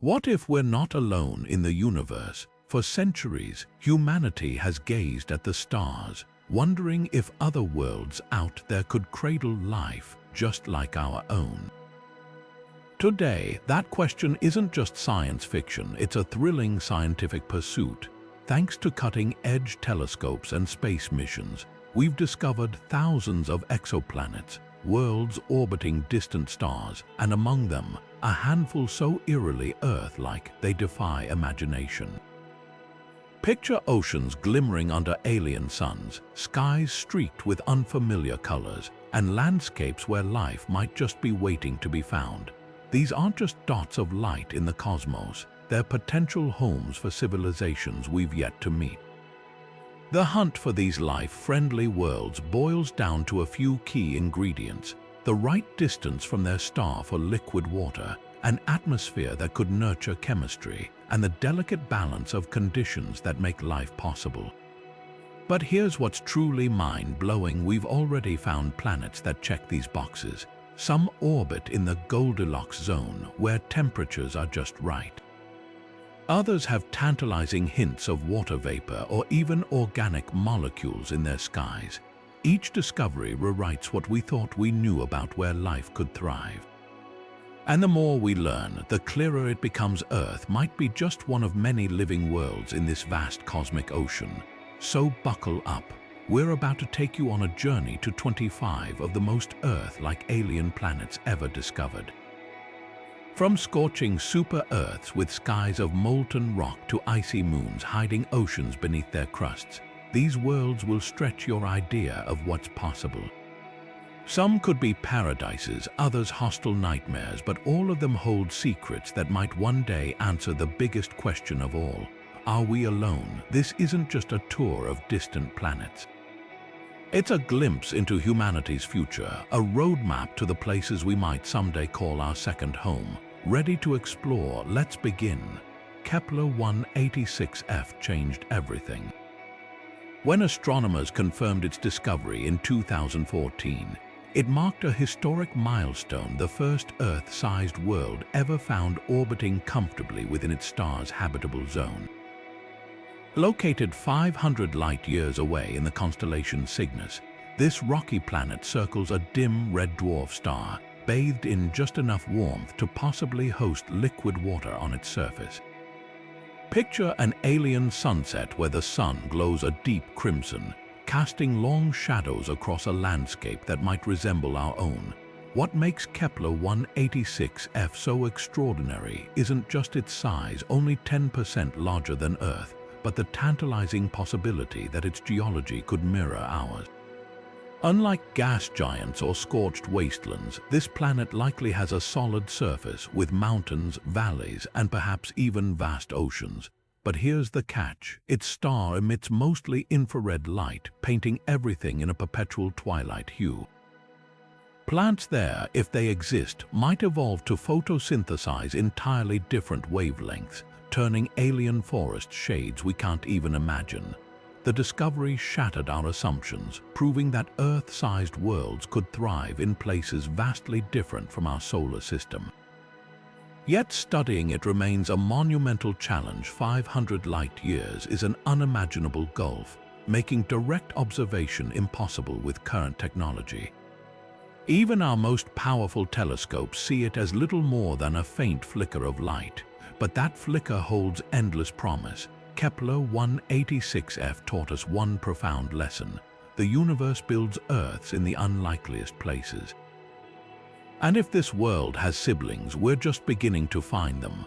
What if we're not alone in the universe? For centuries, humanity has gazed at the stars, wondering if other worlds out there could cradle life just like our own. Today, that question isn't just science fiction, it's a thrilling scientific pursuit. Thanks to cutting-edge telescopes and space missions, we've discovered thousands of exoplanets, worlds orbiting distant stars, and among them, a handful so eerily Earth-like they defy imagination. Picture oceans glimmering under alien suns, skies streaked with unfamiliar colors, and landscapes where life might just be waiting to be found. These aren't just dots of light in the cosmos, they're potential homes for civilizations we've yet to meet. The hunt for these life-friendly worlds boils down to a few key ingredients: the right distance from their star for liquid water, an atmosphere that could nurture chemistry, and the delicate balance of conditions that make life possible. But here's what's truly mind-blowing: we've already found planets that check these boxes. Some orbit in the Goldilocks zone, where temperatures are just right. Others have tantalizing hints of water vapor or even organic molecules in their skies. Each discovery rewrites what we thought we knew about where life could thrive. And the more we learn, the clearer it becomes Earth might be just one of many living worlds in this vast cosmic ocean. So buckle up. We're about to take you on a journey to 25 of the most Earth-like alien planets ever discovered. From scorching super-Earths with skies of molten rock to icy moons hiding oceans beneath their crusts, these worlds will stretch your idea of what's possible. Some could be paradises, others hostile nightmares, but all of them hold secrets that might one day answer the biggest question of all. Are we alone? This isn't just a tour of distant planets. It's a glimpse into humanity's future, a roadmap to the places we might someday call our second home. Ready to explore? Let's begin. Kepler 186f changed everything. When astronomers confirmed its discovery in 2014, it marked a historic milestone: the first Earth-sized world ever found orbiting comfortably within its star's habitable zone. Located 500 light-years away in the constellation Cygnus, this rocky planet circles a dim red dwarf star, bathed in just enough warmth to possibly host liquid water on its surface. Picture an alien sunset where the sun glows a deep crimson, casting long shadows across a landscape that might resemble our own. What makes Kepler 186f so extraordinary isn't just its size, only 10% larger than Earth, but the tantalizing possibility that its geology could mirror ours. Unlike gas giants or scorched wastelands, this planet likely has a solid surface with mountains, valleys, and perhaps even vast oceans. But here's the catch: its star emits mostly infrared light, painting everything in a perpetual twilight hue. Plants there, if they exist, might evolve to photosynthesize entirely different wavelengths, turning alien forest shades we can't even imagine. The discovery shattered our assumptions, proving that Earth-sized worlds could thrive in places vastly different from our solar system. Yet studying it remains a monumental challenge. 500 light-years is an unimaginable gulf, making direct observation impossible with current technology. Even our most powerful telescopes see it as little more than a faint flicker of light, but that flicker holds endless promise. Kepler 186f taught us one profound lesson: the universe builds Earths in the unlikeliest places. And if this world has siblings, we're just beginning to find them.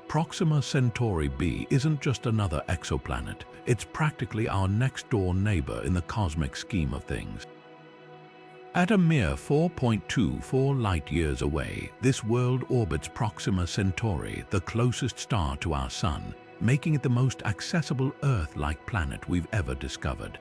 Proxima Centauri b isn't just another exoplanet, it's practically our next-door neighbor in the cosmic scheme of things. At a mere 4.24 light-years away, this world orbits Proxima Centauri, the closest star to our Sun, making it the most accessible Earth-like planet we've ever discovered.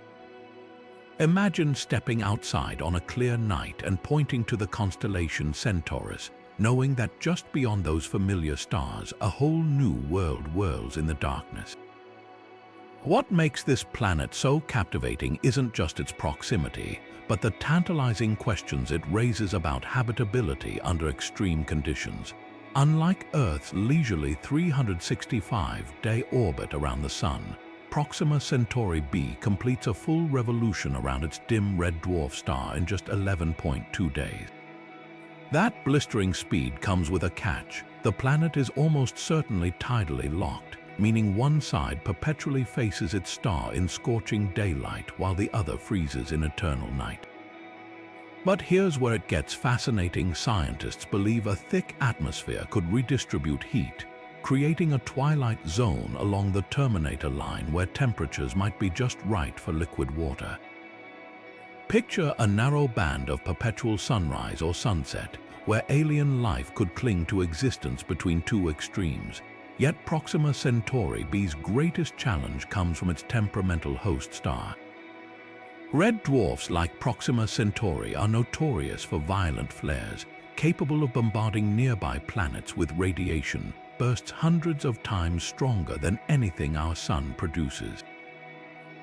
Imagine stepping outside on a clear night and pointing to the constellation Centaurus, knowing that just beyond those familiar stars, a whole new world whirls in the darkness. What makes this planet so captivating isn't just its proximity, but the tantalizing questions it raises about habitability under extreme conditions. Unlike Earth's leisurely 365-day orbit around the Sun, Proxima Centauri b completes a full revolution around its dim red dwarf star in just 11.2 days. That blistering speed comes with a catch. The planet is almost certainly tidally locked, meaning one side perpetually faces its star in scorching daylight while the other freezes in eternal night. But here's where it gets fascinating. Scientists believe a thick atmosphere could redistribute heat, creating a twilight zone along the terminator line where temperatures might be just right for liquid water. Picture a narrow band of perpetual sunrise or sunset, where alien life could cling to existence between two extremes. Yet Proxima Centauri b's greatest challenge comes from its temperamental host star. Red dwarfs like Proxima Centauri are notorious for violent flares, capable of bombarding nearby planets with radiation bursts hundreds of times stronger than anything our Sun produces.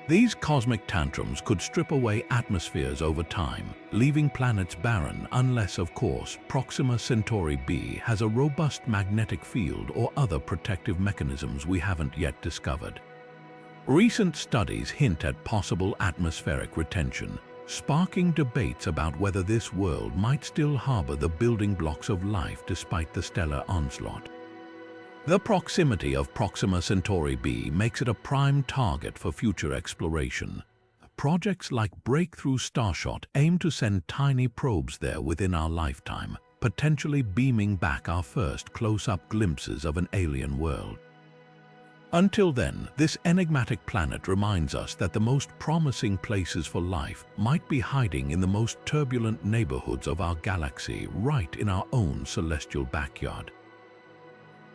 These cosmic tantrums could strip away atmospheres over time, leaving planets barren unless, of course, Proxima Centauri b has a robust magnetic field or other protective mechanisms we haven't yet discovered. Recent studies hint at possible atmospheric retention, sparking debates about whether this world might still harbor the building blocks of life despite the stellar onslaught. The proximity of Proxima Centauri b makes it a prime target for future exploration. Projects like Breakthrough Starshot aim to send tiny probes there within our lifetime, potentially beaming back our first close-up glimpses of an alien world. Until then, this enigmatic planet reminds us that the most promising places for life might be hiding in the most turbulent neighborhoods of our galaxy, right in our own celestial backyard.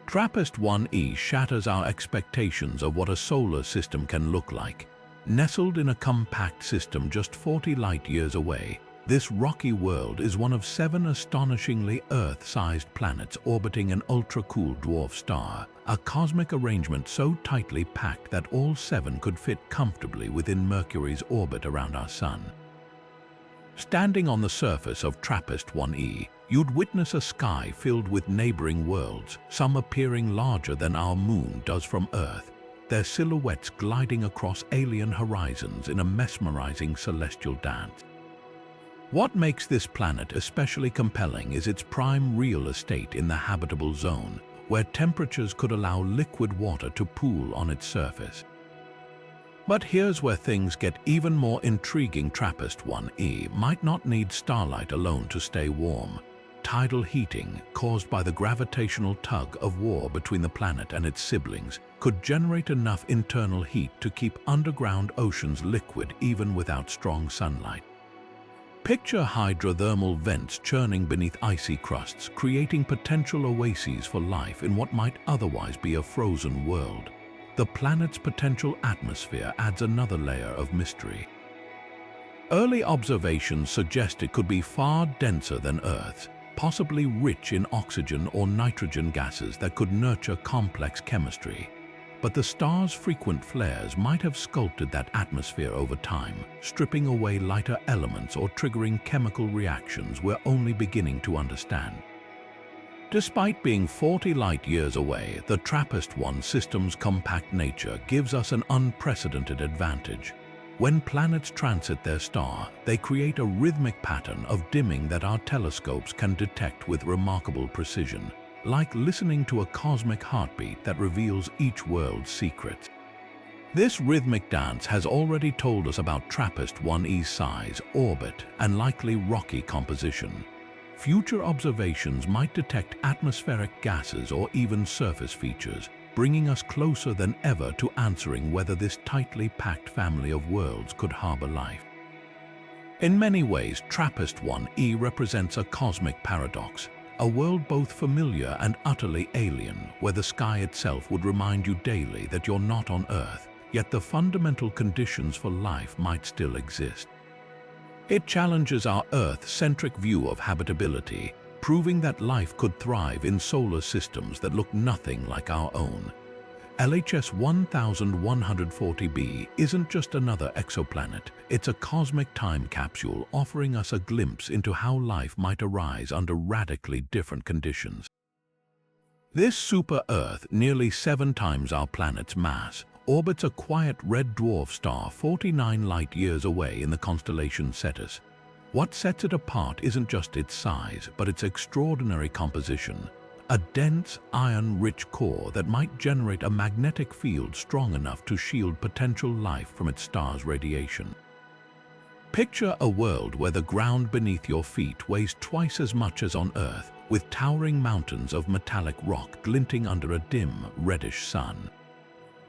TRAPPIST-1e shatters our expectations of what a solar system can look like. Nestled in a compact system just 40 light-years away, this rocky world is one of 7 astonishingly Earth-sized planets orbiting an ultra-cool dwarf star, a cosmic arrangement so tightly packed that all 7 could fit comfortably within Mercury's orbit around our Sun. Standing on the surface of TRAPPIST-1e, you'd witness a sky filled with neighboring worlds, some appearing larger than our Moon does from Earth, their silhouettes gliding across alien horizons in a mesmerizing celestial dance. What makes this planet especially compelling is its prime real estate in the habitable zone, where temperatures could allow liquid water to pool on its surface. But here's where things get even more intriguing. TRAPPIST-1e might not need starlight alone to stay warm. Tidal heating, caused by the gravitational tug of war between the planet and its siblings, could generate enough internal heat to keep underground oceans liquid even without strong sunlight. Picture hydrothermal vents churning beneath icy crusts, creating potential oases for life in what might otherwise be a frozen world. The planet's potential atmosphere adds another layer of mystery. Early observations suggest it could be far denser than Earth's, possibly rich in oxygen or nitrogen gases that could nurture complex chemistry. But the star's frequent flares might have sculpted that atmosphere over time, stripping away lighter elements or triggering chemical reactions we're only beginning to understand. Despite being 40 light-years away, the TRAPPIST-1 system's compact nature gives us an unprecedented advantage. When planets transit their star, they create a rhythmic pattern of dimming that our telescopes can detect with remarkable precision, like listening to a cosmic heartbeat that reveals each world's secrets. This rhythmic dance has already told us about TRAPPIST-1e's size, orbit, and likely rocky composition. Future observations might detect atmospheric gases or even surface features, bringing us closer than ever to answering whether this tightly packed family of worlds could harbor life. In many ways, TRAPPIST-1e represents a cosmic paradox, a world both familiar and utterly alien, where the sky itself would remind you daily that you're not on Earth, yet the fundamental conditions for life might still exist. It challenges our Earth-centric view of habitability, proving that life could thrive in solar systems that look nothing like our own. LHS 1140b isn't just another exoplanet, it's a cosmic time capsule offering us a glimpse into how life might arise under radically different conditions. This super-Earth, nearly 7 times our planet's mass, orbits a quiet red dwarf star 49 light-years away in the constellation Cetus. What sets it apart isn't just its size, but its extraordinary composition. A dense, iron-rich core that might generate a magnetic field strong enough to shield potential life from its star's radiation. Picture a world where the ground beneath your feet weighs twice as much as on Earth, with towering mountains of metallic rock glinting under a dim, reddish sun.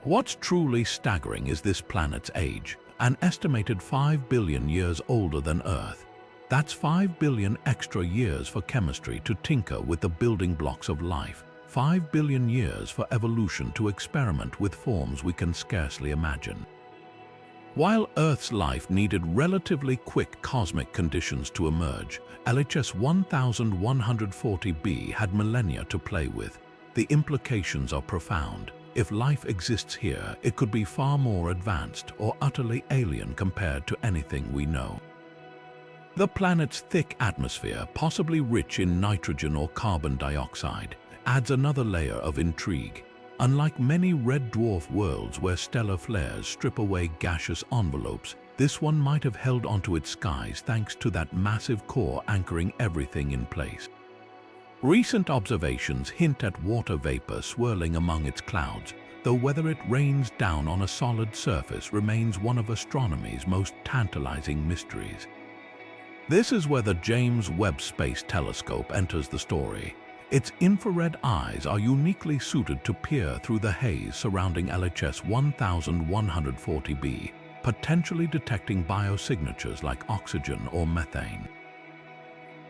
What's truly staggering is this planet's age, an estimated 5 billion years older than Earth. That's 5 billion extra years for chemistry to tinker with the building blocks of life, 5 billion years for evolution to experiment with forms we can scarcely imagine. While Earth's life needed relatively quick cosmic conditions to emerge, LHS 1140b had millennia to play with. The implications are profound. If life exists here, it could be far more advanced or utterly alien compared to anything we know. The planet's thick atmosphere, possibly rich in nitrogen or carbon dioxide, adds another layer of intrigue. Unlike many red dwarf worlds where stellar flares strip away gaseous envelopes, this one might have held onto its skies thanks to that massive core anchoring everything in place. Recent observations hint at water vapor swirling among its clouds, though whether it rains down on a solid surface remains one of astronomy's most tantalizing mysteries. This is where the James Webb Space Telescope enters the story. Its infrared eyes are uniquely suited to peer through the haze surrounding LHS 1140b, potentially detecting biosignatures like oxygen or methane.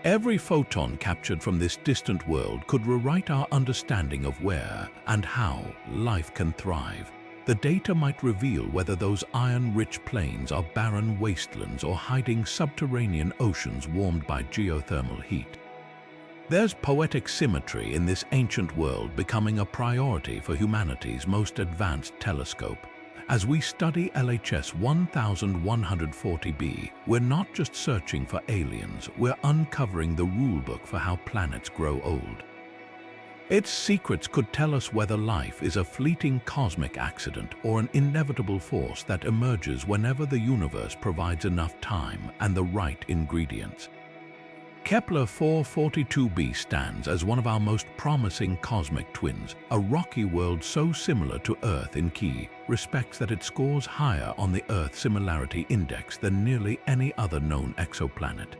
Every photon captured from this distant world could rewrite our understanding of where and how life can thrive. The data might reveal whether those iron-rich plains are barren wastelands or hiding subterranean oceans warmed by geothermal heat. There's poetic symmetry in this ancient world becoming a priority for humanity's most advanced telescope. As we study LHS 1140b, we're not just searching for aliens, we're uncovering the rulebook for how planets grow old. Its secrets could tell us whether life is a fleeting cosmic accident or an inevitable force that emerges whenever the universe provides enough time and the right ingredients. Kepler 442b stands as one of our most promising cosmic twins, a rocky world so similar to Earth in key respects that it scores higher on the Earth Similarity Index than nearly any other known exoplanet.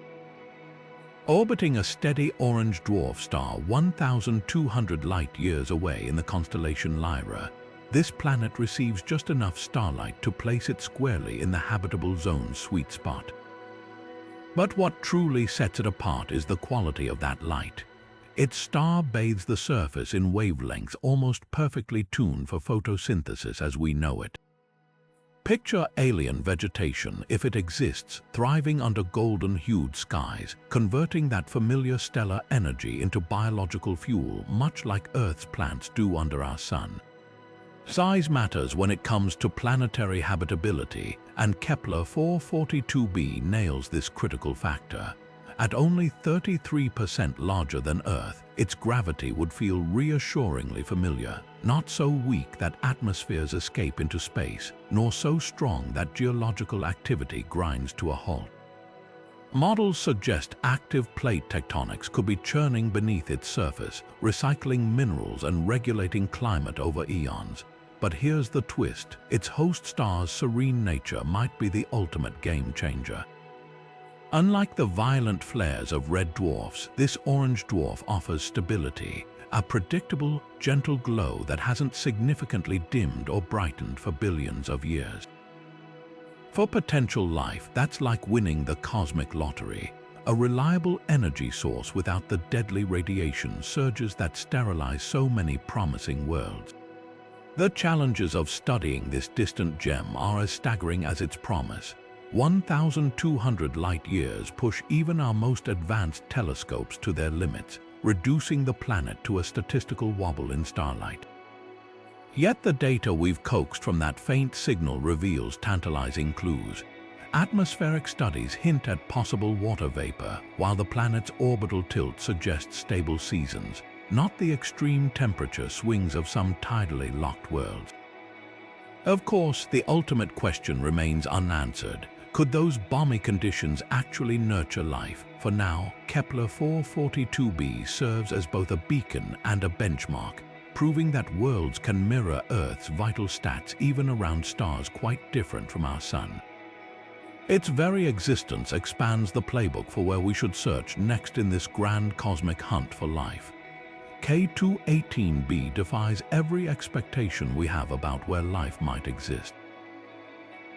Orbiting a steady orange dwarf star 1,200 light-years away in the constellation Lyra, this planet receives just enough starlight to place it squarely in the habitable zone's sweet spot. But what truly sets it apart is the quality of that light. Its star bathes the surface in wavelengths almost perfectly tuned for photosynthesis as we know it. Picture alien vegetation, if it exists, thriving under golden-hued skies, converting that familiar stellar energy into biological fuel, much like Earth's plants do under our sun. Size matters when it comes to planetary habitability, and Kepler 442b nails this critical factor. At only 33% larger than Earth, its gravity would feel reassuringly familiar, not so weak that atmospheres escape into space, nor so strong that geological activity grinds to a halt. Models suggest active plate tectonics could be churning beneath its surface, recycling minerals and regulating climate over eons. But here's the twist: its host star's serene nature might be the ultimate game changer. Unlike the violent flares of red dwarfs, this orange dwarf offers stability, a predictable, gentle glow that hasn't significantly dimmed or brightened for billions of years. For potential life, that's like winning the cosmic lottery, a reliable energy source without the deadly radiation surges that sterilize so many promising worlds. The challenges of studying this distant gem are as staggering as its promise. 1,200 light-years push even our most advanced telescopes to their limits, reducing the planet to a statistical wobble in starlight. Yet the data we've coaxed from that faint signal reveals tantalizing clues. Atmospheric studies hint at possible water vapor, while the planet's orbital tilt suggests stable seasons. not the extreme temperature swings of some tidally locked worlds. Of course, the ultimate question remains unanswered. Could those balmy conditions actually nurture life? For now, Kepler 442b serves as both a beacon and a benchmark, proving that worlds can mirror Earth's vital stats even around stars quite different from our Sun. Its very existence expands the playbook for where we should search next in this grand cosmic hunt for life. K218b defies every expectation we have about where life might exist.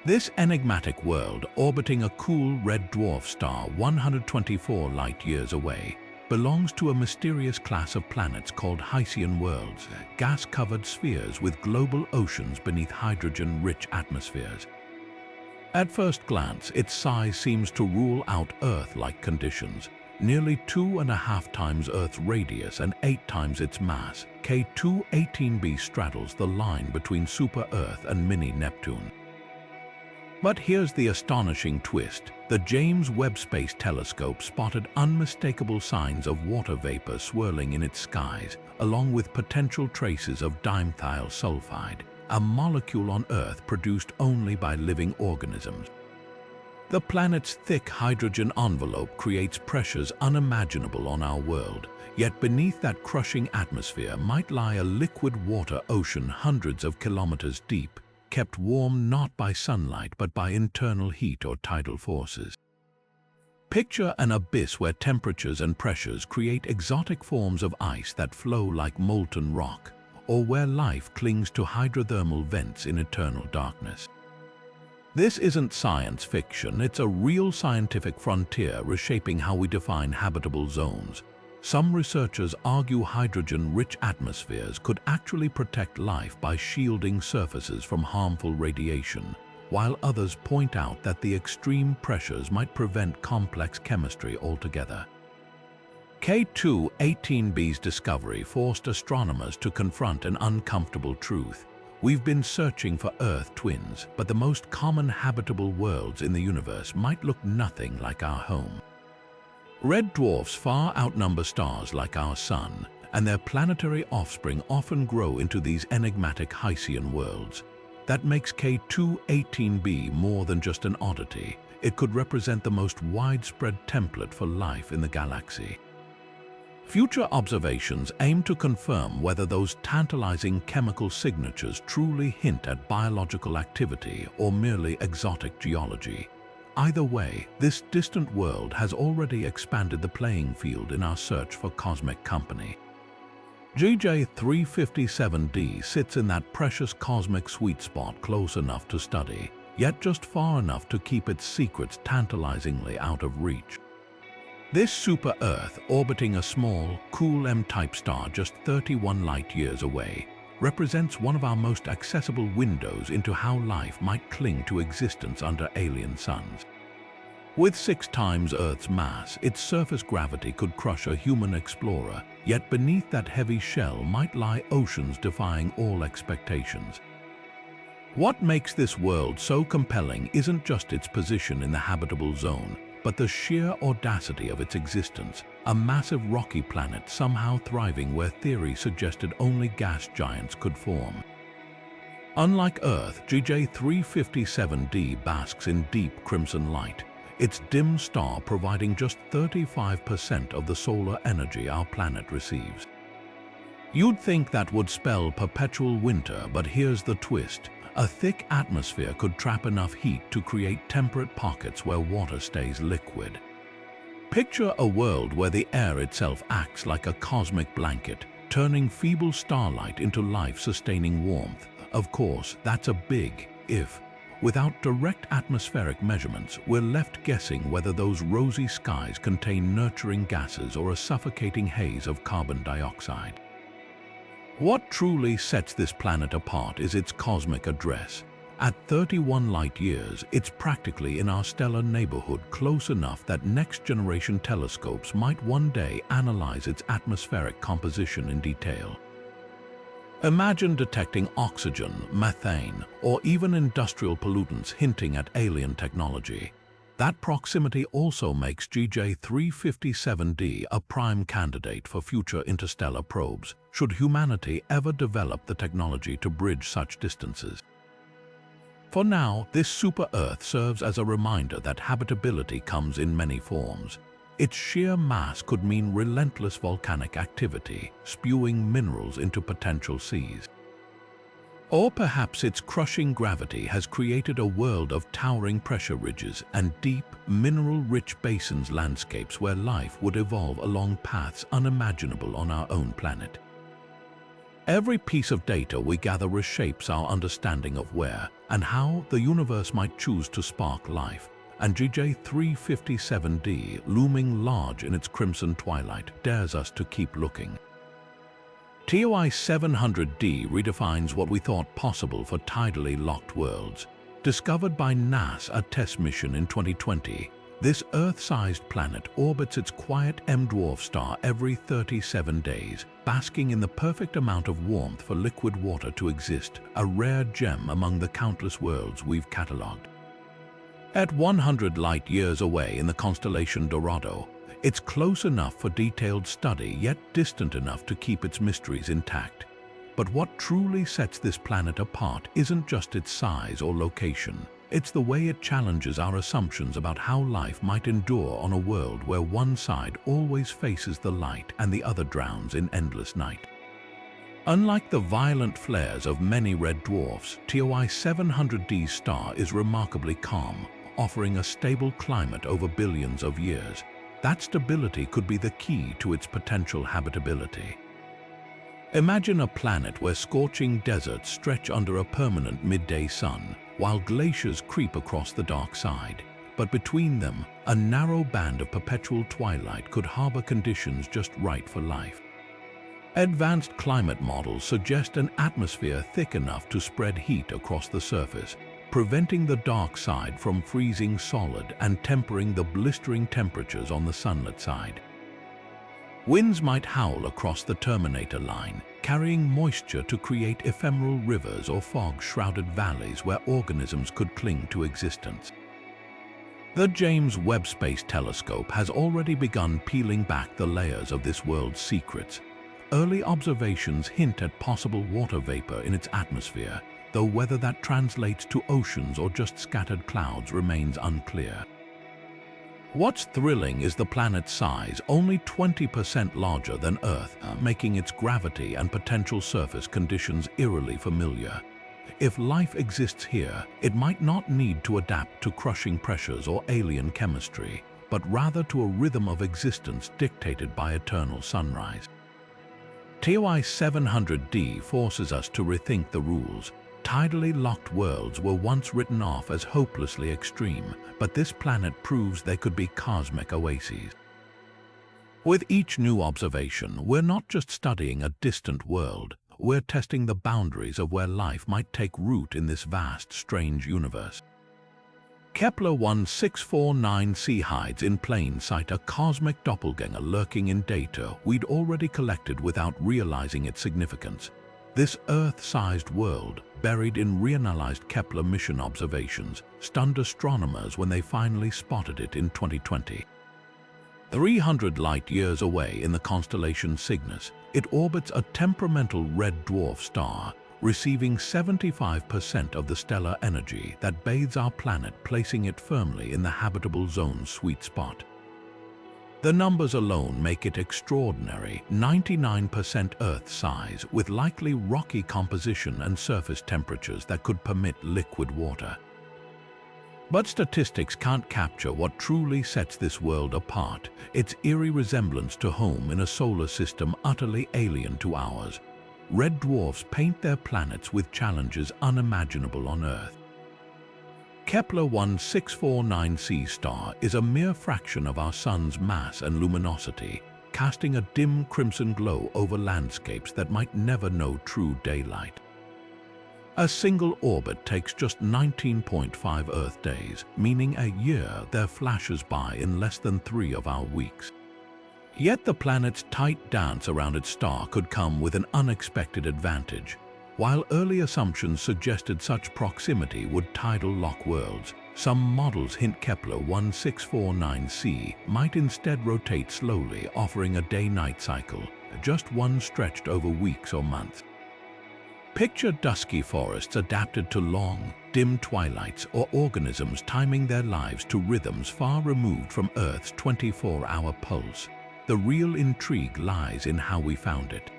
This enigmatic world, orbiting a cool red dwarf star 124 light-years away, belongs to a mysterious class of planets called Hycean worlds, gas-covered spheres with global oceans beneath hydrogen-rich atmospheres. At first glance, its size seems to rule out Earth-like conditions. Nearly 2.5 times Earth's radius and 8 times its mass, K218b straddles the line between super-Earth and mini-Neptune. But here's the astonishing twist. The James Webb Space Telescope spotted unmistakable signs of water vapor swirling in its skies, along with potential traces of dimethyl sulfide, a molecule on Earth produced only by living organisms. The planet's thick hydrogen envelope creates pressures unimaginable on our world, yet beneath that crushing atmosphere might lie a liquid water ocean hundreds of kilometers deep, kept warm not by sunlight but by internal heat or tidal forces. Picture an abyss where temperatures and pressures create exotic forms of ice that flow like molten rock, or where life clings to hydrothermal vents in eternal darkness. This isn't science fiction, it's a real scientific frontier reshaping how we define habitable zones. Some researchers argue hydrogen-rich atmospheres could actually protect life by shielding surfaces from harmful radiation, while others point out that the extreme pressures might prevent complex chemistry altogether. K218b's discovery forced astronomers to confront an uncomfortable truth. We've been searching for Earth twins, but the most common habitable worlds in the universe might look nothing like our home. Red dwarfs far outnumber stars like our Sun, and their planetary offspring often grow into these enigmatic Hycean worlds. That makes K218b more than just an oddity. It could represent the most widespread template for life in the galaxy. Future observations aim to confirm whether those tantalizing chemical signatures truly hint at biological activity or merely exotic geology. Either way, this distant world has already expanded the playing field in our search for cosmic company. GJ357d sits in that precious cosmic sweet spot close enough to study, yet just far enough to keep its secrets tantalizingly out of reach. This super-Earth, orbiting a small, cool M-type star just 31 light-years away, represents one of our most accessible windows into how life might cling to existence under alien suns. With 6 times Earth's mass, its surface gravity could crush a human explorer, yet beneath that heavy shell might lie oceans defying all expectations. What makes this world so compelling isn't just its position in the habitable zone, but the sheer audacity of its existence, a massive rocky planet somehow thriving where theory suggested only gas giants could form. Unlike Earth, GJ357d basks in deep crimson light, its dim star providing just 35% of the solar energy our planet receives. You'd think that would spell perpetual winter, but here's the twist. A thick atmosphere could trap enough heat to create temperate pockets where water stays liquid. Picture a world where the air itself acts like a cosmic blanket, turning feeble starlight into life-sustaining warmth. Of course, that's a big if. Without direct atmospheric measurements, we're left guessing whether those rosy skies contain nurturing gases or a suffocating haze of carbon dioxide. What truly sets this planet apart is its cosmic address. At 31 light-years, it's practically in our stellar neighborhood, close enough that next-generation telescopes might one day analyze its atmospheric composition in detail. Imagine detecting oxygen, methane, or even industrial pollutants hinting at alien technology. That proximity also makes GJ357d a prime candidate for future interstellar probes, should humanity ever develop the technology to bridge such distances. For now, this super-Earth serves as a reminder that habitability comes in many forms. Its sheer mass could mean relentless volcanic activity, spewing minerals into potential seas. Or perhaps its crushing gravity has created a world of towering pressure ridges and deep, mineral-rich basins landscapes where life would evolve along paths unimaginable on our own planet. Every piece of data we gather reshapes our understanding of where and how the universe might choose to spark life, and GJ357d, looming large in its crimson twilight, dares us to keep looking. TOI 700d redefines what we thought possible for tidally locked worlds. Discovered by NASA TESS mission in 2020, this Earth-sized planet orbits its quiet M-dwarf star every 37 days, basking in the perfect amount of warmth for liquid water to exist, a rare gem among the countless worlds we've catalogued. At 100 light-years away in the constellation Dorado, it's close enough for detailed study, yet distant enough to keep its mysteries intact. But what truly sets this planet apart isn't just its size or location. It's the way it challenges our assumptions about how life might endure on a world where one side always faces the light and the other drowns in endless night. Unlike the violent flares of many red dwarfs, TOI 700d's star is remarkably calm, offering a stable climate over billions of years. That stability could be the key to its potential habitability. Imagine a planet where scorching deserts stretch under a permanent midday sun, while glaciers creep across the dark side. But between them, a narrow band of perpetual twilight could harbor conditions just right for life. Advanced climate models suggest an atmosphere thick enough to spread heat across the surface, preventing the dark side from freezing solid and tempering the blistering temperatures on the sunlit side. Winds might howl across the terminator line, carrying moisture to create ephemeral rivers or fog-shrouded valleys where organisms could cling to existence. The James Webb Space Telescope has already begun peeling back the layers of this world's secrets. Early observations hint at possible water vapor in its atmosphere, though whether that translates to oceans or just scattered clouds remains unclear. What's thrilling is the planet's size, only 20% larger than Earth, making its gravity and potential surface conditions eerily familiar. If life exists here, it might not need to adapt to crushing pressures or alien chemistry, but rather to a rhythm of existence dictated by eternal sunrise. TOI 700d forces us to rethink the rules. Tidally locked worlds were once written off as hopelessly extreme, but this planet proves they could be cosmic oases. With each new observation, we're not just studying a distant world, we're testing the boundaries of where life might take root in this vast, strange universe. Kepler 1649c hides in plain sight a cosmic doppelganger lurking in data we'd already collected without realizing its significance. This Earth-sized world, buried in reanalyzed Kepler mission observations, stunned astronomers when they finally spotted it in 2020. 300 light-years away in the constellation Cygnus, it orbits a temperamental red dwarf star, receiving 75% of the stellar energy that bathes our planet, placing it firmly in the habitable zone's sweet spot. The numbers alone make it extraordinary: 99% Earth size, with likely rocky composition and surface temperatures that could permit liquid water. But statistics can't capture what truly sets this world apart: its eerie resemblance to home in a solar system utterly alien to ours. Red dwarfs paint their planets with challenges unimaginable on Earth. Kepler 1649c star is a mere fraction of our Sun's mass and luminosity, casting a dim crimson glow over landscapes that might never know true daylight. A single orbit takes just 19.5 Earth days, meaning a year there flashes by in less than 3 of our weeks. Yet the planet's tight dance around its star could come with an unexpected advantage. While early assumptions suggested such proximity would tidal lock worlds, Some models hint Kepler 1649c might instead rotate slowly, offering a day-night cycle, just one stretched over weeks or months. Picture dusky forests adapted to long, dim twilights, or organisms timing their lives to rhythms far removed from Earth's 24-hour pulse. The real intrigue lies in how we found it.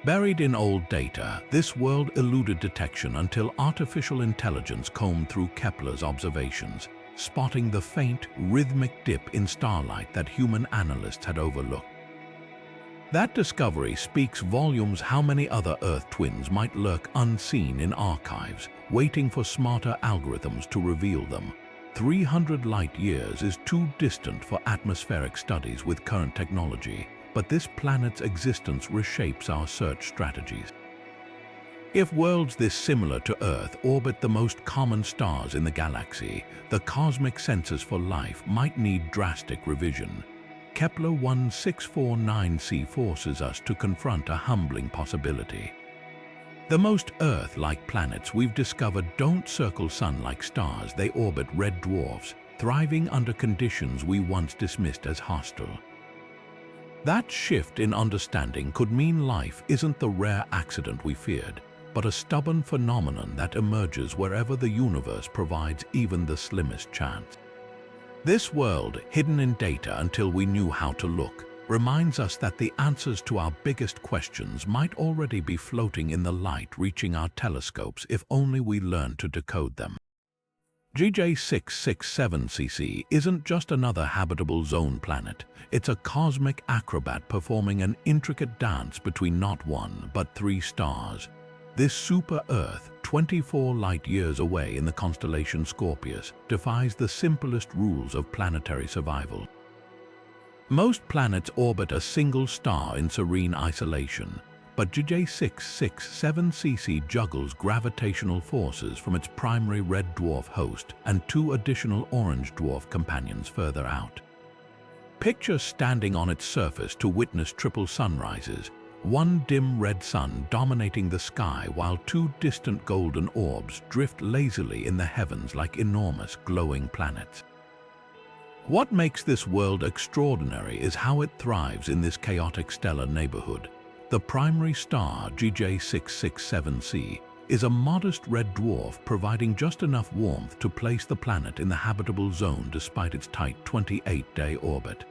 Buried in old data, this world eluded detection until artificial intelligence combed through Kepler's observations, spotting the faint, rhythmic dip in starlight that human analysts had overlooked. That discovery speaks volumes how many other Earth twins might lurk unseen in archives, waiting for smarter algorithms to reveal them. 300 light-years is too distant for atmospheric studies with current technology, but this planet's existence reshapes our search strategies. If worlds this similar to Earth orbit the most common stars in the galaxy, the cosmic census for life might need drastic revision. Kepler 1649c forces us to confront a humbling possibility. The most Earth-like planets we've discovered don't circle Sun like stars, they orbit red dwarfs, thriving under conditions we once dismissed as hostile. That shift in understanding could mean life isn't the rare accident we feared, but a stubborn phenomenon that emerges wherever the universe provides even the slimmest chance. This world, hidden in data until we knew how to look, reminds us that the answers to our biggest questions might already be floating in the light reaching our telescopes if only we learn to decode them. GJ667cc isn't just another habitable zone planet. It's a cosmic acrobat performing an intricate dance between not one but 3 stars. This super-Earth, 24 light-years away in the constellation Scorpius, defies the simplest rules of planetary survival. Most planets orbit a single star in serene isolation, but GJ667cc juggles gravitational forces from its primary red dwarf host and 2 additional orange dwarf companions further out. Picture standing on its surface to witness triple sunrises, one dim red sun dominating the sky while 2 distant golden orbs drift lazily in the heavens like enormous glowing planets. What makes this world extraordinary is how it thrives in this chaotic stellar neighborhood. The primary star, GJ667c, is a modest red dwarf providing just enough warmth to place the planet in the habitable zone despite its tight 28-day orbit.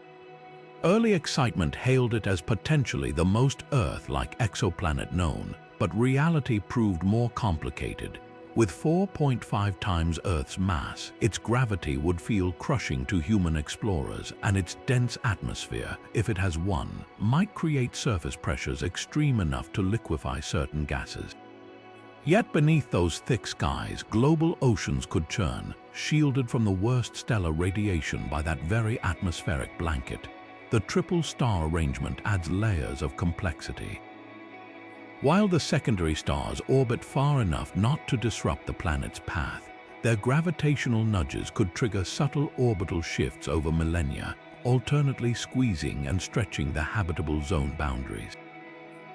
Early excitement hailed it as potentially the most Earth-like exoplanet known, but reality proved more complicated. With 4.5 times Earth's mass, its gravity would feel crushing to human explorers, and its dense atmosphere, if it has one, might create surface pressures extreme enough to liquefy certain gases. Yet beneath those thick skies, global oceans could churn, shielded from the worst stellar radiation by that very atmospheric blanket. The triple star arrangement adds layers of complexity. While the secondary stars orbit far enough not to disrupt the planet's path, their gravitational nudges could trigger subtle orbital shifts over millennia, alternately squeezing and stretching the habitable zone boundaries.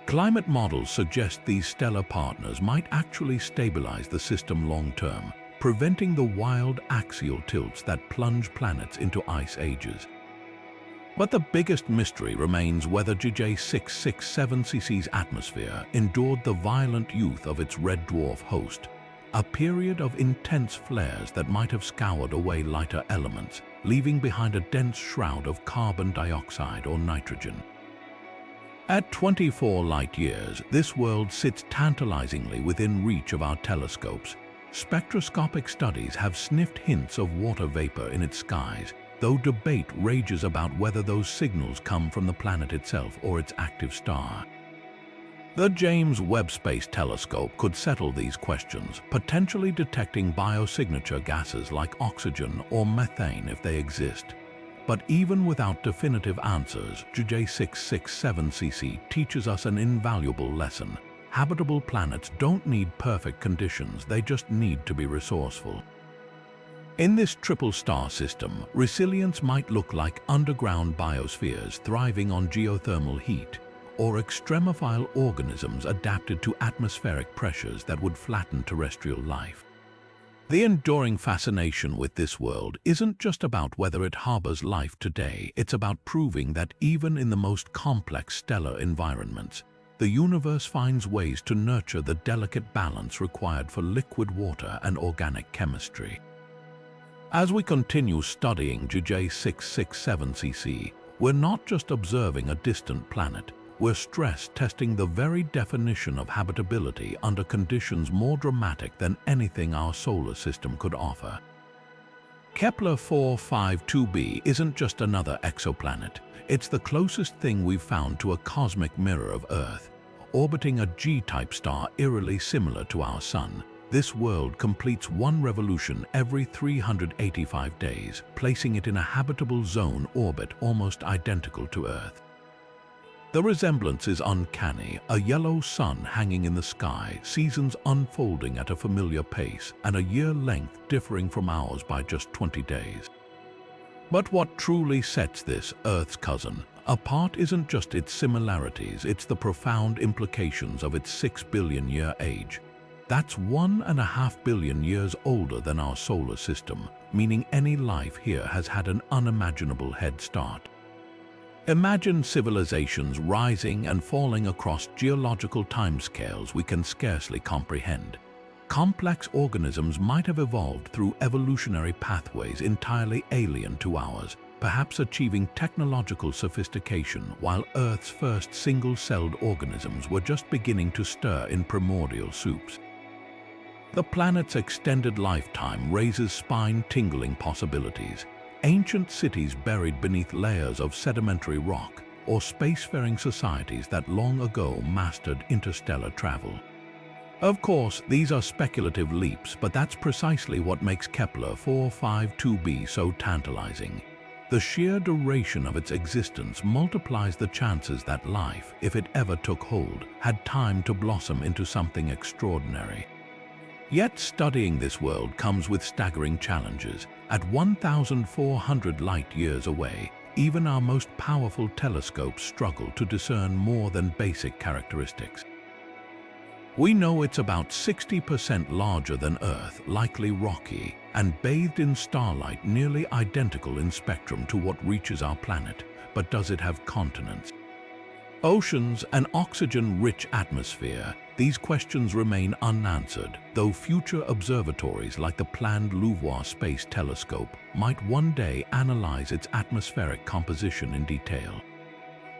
Climate models suggest these stellar partners might actually stabilize the system long-term, preventing the wild axial tilts that plunge planets into ice ages. But the biggest mystery remains whether GJ667c's atmosphere endured the violent youth of its red dwarf host, a period of intense flares that might have scoured away lighter elements, leaving behind a dense shroud of carbon dioxide or nitrogen. At 24 light-years, this world sits tantalizingly within reach of our telescopes. Spectroscopic studies have sniffed hints of water vapor in its skies, though debate rages about whether those signals come from the planet itself or its active star. The James Webb Space Telescope could settle these questions, potentially detecting biosignature gases like oxygen or methane if they exist. But even without definitive answers, GJ667cc teaches us an invaluable lesson. Habitable planets don't need perfect conditions, they just need to be resourceful. In this triple star system, resilience might look like underground biospheres thriving on geothermal heat, or extremophile organisms adapted to atmospheric pressures that would flatten terrestrial life. The enduring fascination with this world isn't just about whether it harbors life today, it's about proving that even in the most complex stellar environments, the universe finds ways to nurture the delicate balance required for liquid water and organic chemistry. As we continue studying JJ667cc, we're not just observing a distant planet, we're stress-testing the very definition of habitability under conditions more dramatic than anything our solar system could offer. Kepler 452b isn't just another exoplanet, it's the closest thing we've found to a cosmic mirror of Earth. Orbiting a G-type star eerily similar to our Sun, this world completes one revolution every 385 days, placing it in a habitable zone orbit almost identical to Earth. The resemblance is uncanny, a yellow sun hanging in the sky, seasons unfolding at a familiar pace, and a year length differing from ours by just 20 days. But what truly sets this Earth's cousin apart isn't just its similarities, it's the profound implications of its 6 billion year age. That's 1.5 billion years older than our solar system, meaning any life here has had an unimaginable head start. Imagine civilizations rising and falling across geological timescales we can scarcely comprehend. Complex organisms might have evolved through evolutionary pathways entirely alien to ours, perhaps achieving technological sophistication while Earth's first single-celled organisms were just beginning to stir in primordial soups. The planet's extended lifetime raises spine-tingling possibilities. Ancient cities buried beneath layers of sedimentary rock, or spacefaring societies that long ago mastered interstellar travel. Of course, these are speculative leaps, but that's precisely what makes Kepler 452b so tantalizing. The sheer duration of its existence multiplies the chances that life, if it ever took hold, had time to blossom into something extraordinary. Yet studying this world comes with staggering challenges. At 1,400 light-years away, even our most powerful telescopes struggle to discern more than basic characteristics. We know it's about 60% larger than Earth, likely rocky, and bathed in starlight nearly identical in spectrum to what reaches our planet. But does it have continents? Oceans, an oxygen-rich atmosphere? These questions remain unanswered, though future observatories like the planned Louvre Space Telescope might one day analyze its atmospheric composition in detail.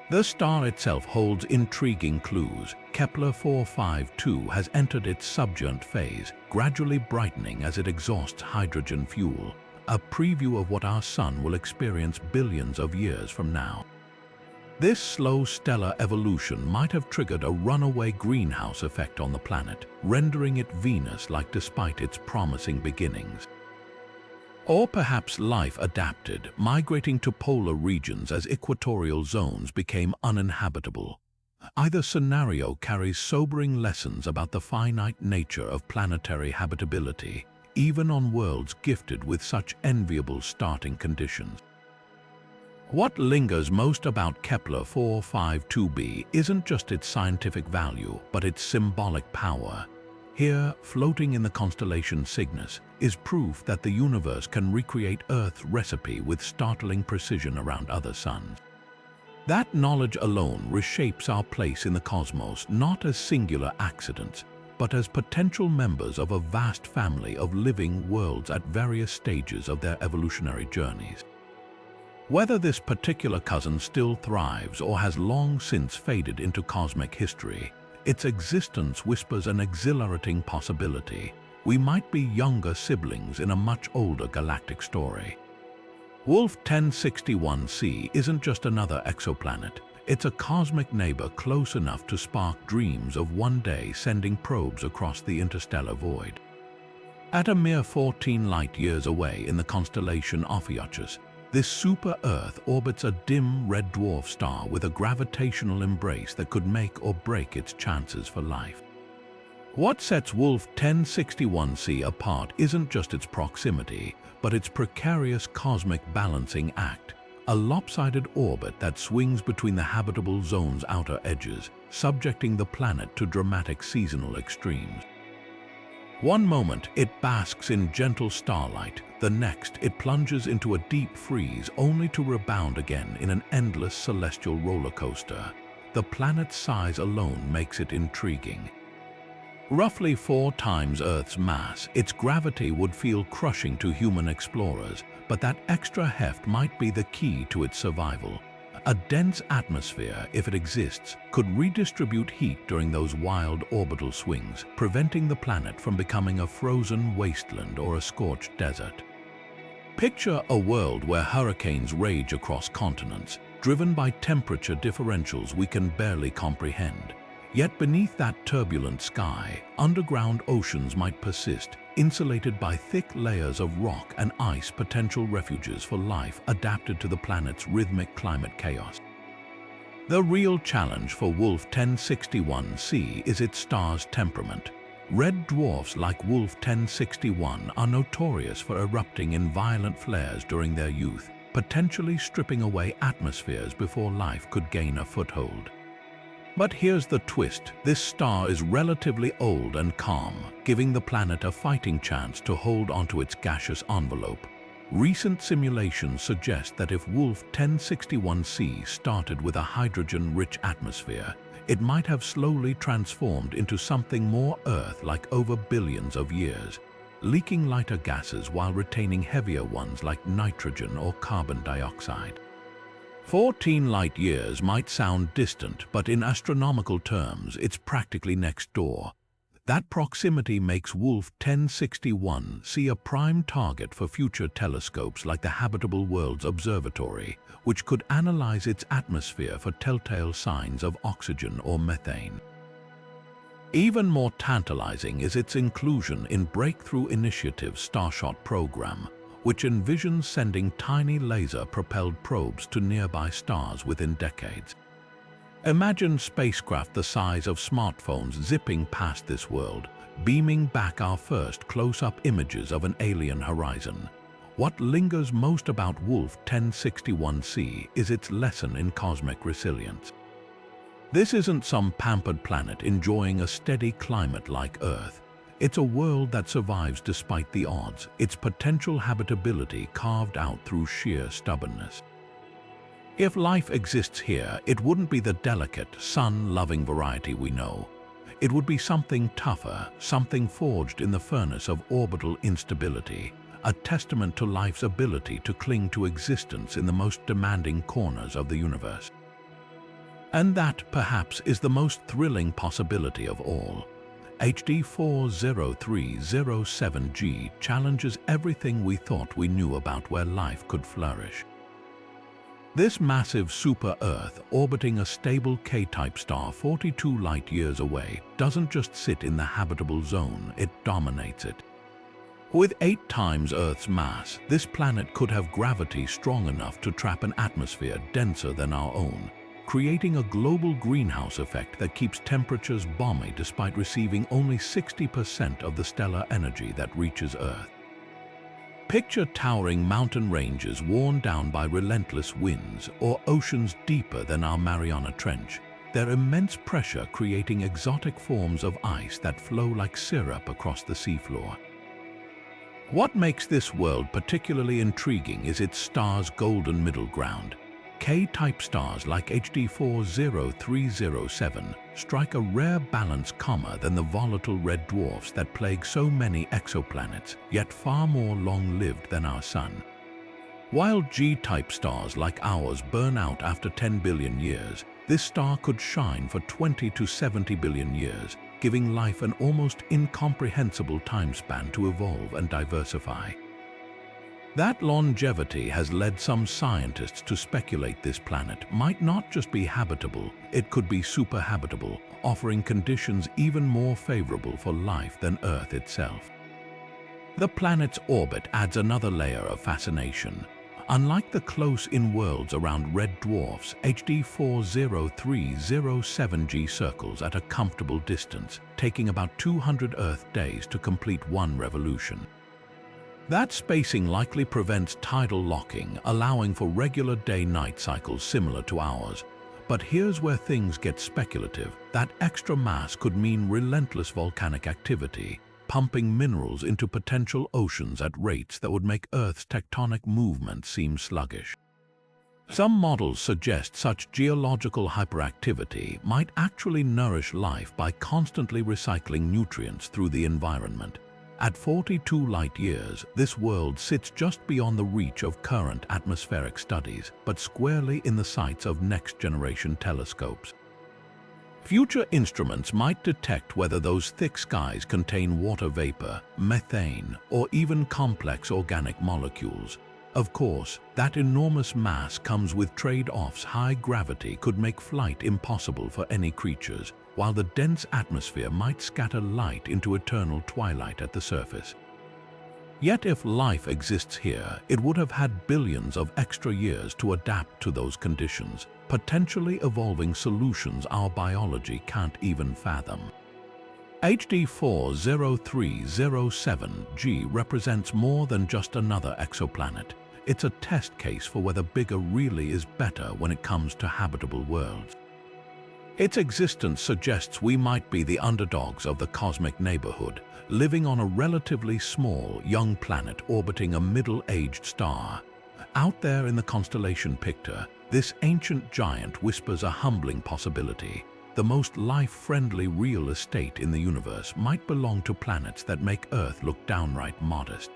The star itself holds intriguing clues. Kepler 452 has entered its subgiant phase, gradually brightening as it exhausts hydrogen fuel, a preview of what our Sun will experience billions of years from now. This slow stellar evolution might have triggered a runaway greenhouse effect on the planet, rendering it Venus-like despite its promising beginnings. Or perhaps life adapted, migrating to polar regions as equatorial zones became uninhabitable. Either scenario carries sobering lessons about the finite nature of planetary habitability, even on worlds gifted with such enviable starting conditions. What lingers most about Kepler 452b isn't just its scientific value, but its symbolic power. Here, floating in the constellation Cygnus, is proof that the universe can recreate Earth's recipe with startling precision around other suns. That knowledge alone reshapes our place in the cosmos not as singular accidents, but as potential members of a vast family of living worlds at various stages of their evolutionary journeys. Whether this particular cousin still thrives or has long since faded into cosmic history, its existence whispers an exhilarating possibility. We might be younger siblings in a much older galactic story. Wolf 1061c isn't just another exoplanet. It's a cosmic neighbor close enough to spark dreams of one day sending probes across the interstellar void. At a mere 14 light-years away in the constellation Ophiuchus, this super-Earth orbits a dim red dwarf star with a gravitational embrace that could make or break its chances for life. What sets Wolf 1061c apart isn't just its proximity, but its precarious cosmic balancing act, a lopsided orbit that swings between the habitable zone's outer edges, subjecting the planet to dramatic seasonal extremes. One moment it basks in gentle starlight, the next it plunges into a deep freeze only to rebound again in an endless celestial roller coaster. The planet's size alone makes it intriguing. Roughly 4 times Earth's mass, its gravity would feel crushing to human explorers, but that extra heft might be the key to its survival. A dense atmosphere, if it exists, could redistribute heat during those wild orbital swings, preventing the planet from becoming a frozen wasteland or a scorched desert. Picture a world where hurricanes rage across continents, driven by temperature differentials we can barely comprehend. Yet beneath that turbulent sky, underground oceans might persist, insulated by thick layers of rock and ice, potential refuges for life adapted to the planet's rhythmic climate chaos. The real challenge for Wolf 1061c is its star's temperament. Red dwarfs like Wolf 1061 are notorious for erupting in violent flares during their youth, potentially stripping away atmospheres before life could gain a foothold. But here's the twist. This star is relatively old and calm, giving the planet a fighting chance to hold onto its gaseous envelope. Recent simulations suggest that if Wolf 1061c started with a hydrogen-rich atmosphere, it might have slowly transformed into something more Earth-like over billions of years, leaking lighter gases while retaining heavier ones like nitrogen or carbon dioxide. 14 light-years might sound distant, but in astronomical terms, it's practically next door. That proximity makes Wolf 1061c a prime target for future telescopes like the Habitable Worlds Observatory, which could analyze its atmosphere for telltale signs of oxygen or methane. Even more tantalizing is its inclusion in Breakthrough Initiative's Starshot program, which envisions sending tiny laser-propelled probes to nearby stars within decades. Imagine spacecraft the size of smartphones zipping past this world, beaming back our first close-up images of an alien horizon. What lingers most about Wolf 1061c is its lesson in cosmic resilience. This isn't some pampered planet enjoying a steady climate like Earth. It's a world that survives despite the odds, its potential habitability carved out through sheer stubbornness. If life exists here, it wouldn't be the delicate, sun-loving variety we know. It would be something tougher, something forged in the furnace of orbital instability, a testament to life's ability to cling to existence in the most demanding corners of the universe. And that, perhaps, is the most thrilling possibility of all. HD 40307G challenges everything we thought we knew about where life could flourish. This massive super-Earth orbiting a stable K-type star 42 light-years away doesn't just sit in the habitable zone, it dominates it. With 8 times Earth's mass, this planet could have gravity strong enough to trap an atmosphere denser than our own, creating a global greenhouse effect that keeps temperatures balmy despite receiving only 60% of the stellar energy that reaches Earth. Picture towering mountain ranges worn down by relentless winds, or oceans deeper than our Mariana Trench, their immense pressure creating exotic forms of ice that flow like syrup across the seafloor. What makes this world particularly intriguing is its star's golden middle ground. K-type stars like HD 40307 strike a rare balance calmer than the volatile red dwarfs that plague so many exoplanets, yet far more long-lived than our Sun. While G-type stars like ours burn out after 10 billion years, this star could shine for 20 to 70 billion years, giving life an almost incomprehensible timespan to evolve and diversify. That longevity has led some scientists to speculate this planet might not just be habitable, it could be superhabitable, offering conditions even more favorable for life than Earth itself. The planet's orbit adds another layer of fascination. Unlike the close-in worlds around red dwarfs, HD 40307G circles at a comfortable distance, taking about 200 Earth days to complete one revolution. That spacing likely prevents tidal locking, allowing for regular day-night cycles similar to ours. But here's where things get speculative. That extra mass could mean relentless volcanic activity, pumping minerals into potential oceans at rates that would make Earth's tectonic movement seem sluggish. Some models suggest such geological hyperactivity might actually nourish life by constantly recycling nutrients through the environment. At 42 light-years, this world sits just beyond the reach of current atmospheric studies, but squarely in the sights of next-generation telescopes. Future instruments might detect whether those thick skies contain water vapor, methane, or even complex organic molecules. Of course, that enormous mass comes with trade-offs. High gravity could make flight impossible for any creatures, while the dense atmosphere might scatter light into eternal twilight at the surface. Yet if life exists here, it would have had billions of extra years to adapt to those conditions, potentially evolving solutions our biology can't even fathom. HD 40307G represents more than just another exoplanet. It's a test case for whether bigger really is better when it comes to habitable worlds. Its existence suggests we might be the underdogs of the cosmic neighborhood, living on a relatively small, young planet orbiting a middle-aged star. Out there in the constellation picture, this ancient giant whispers a humbling possibility. The most life-friendly real estate in the universe might belong to planets that make Earth look downright modest.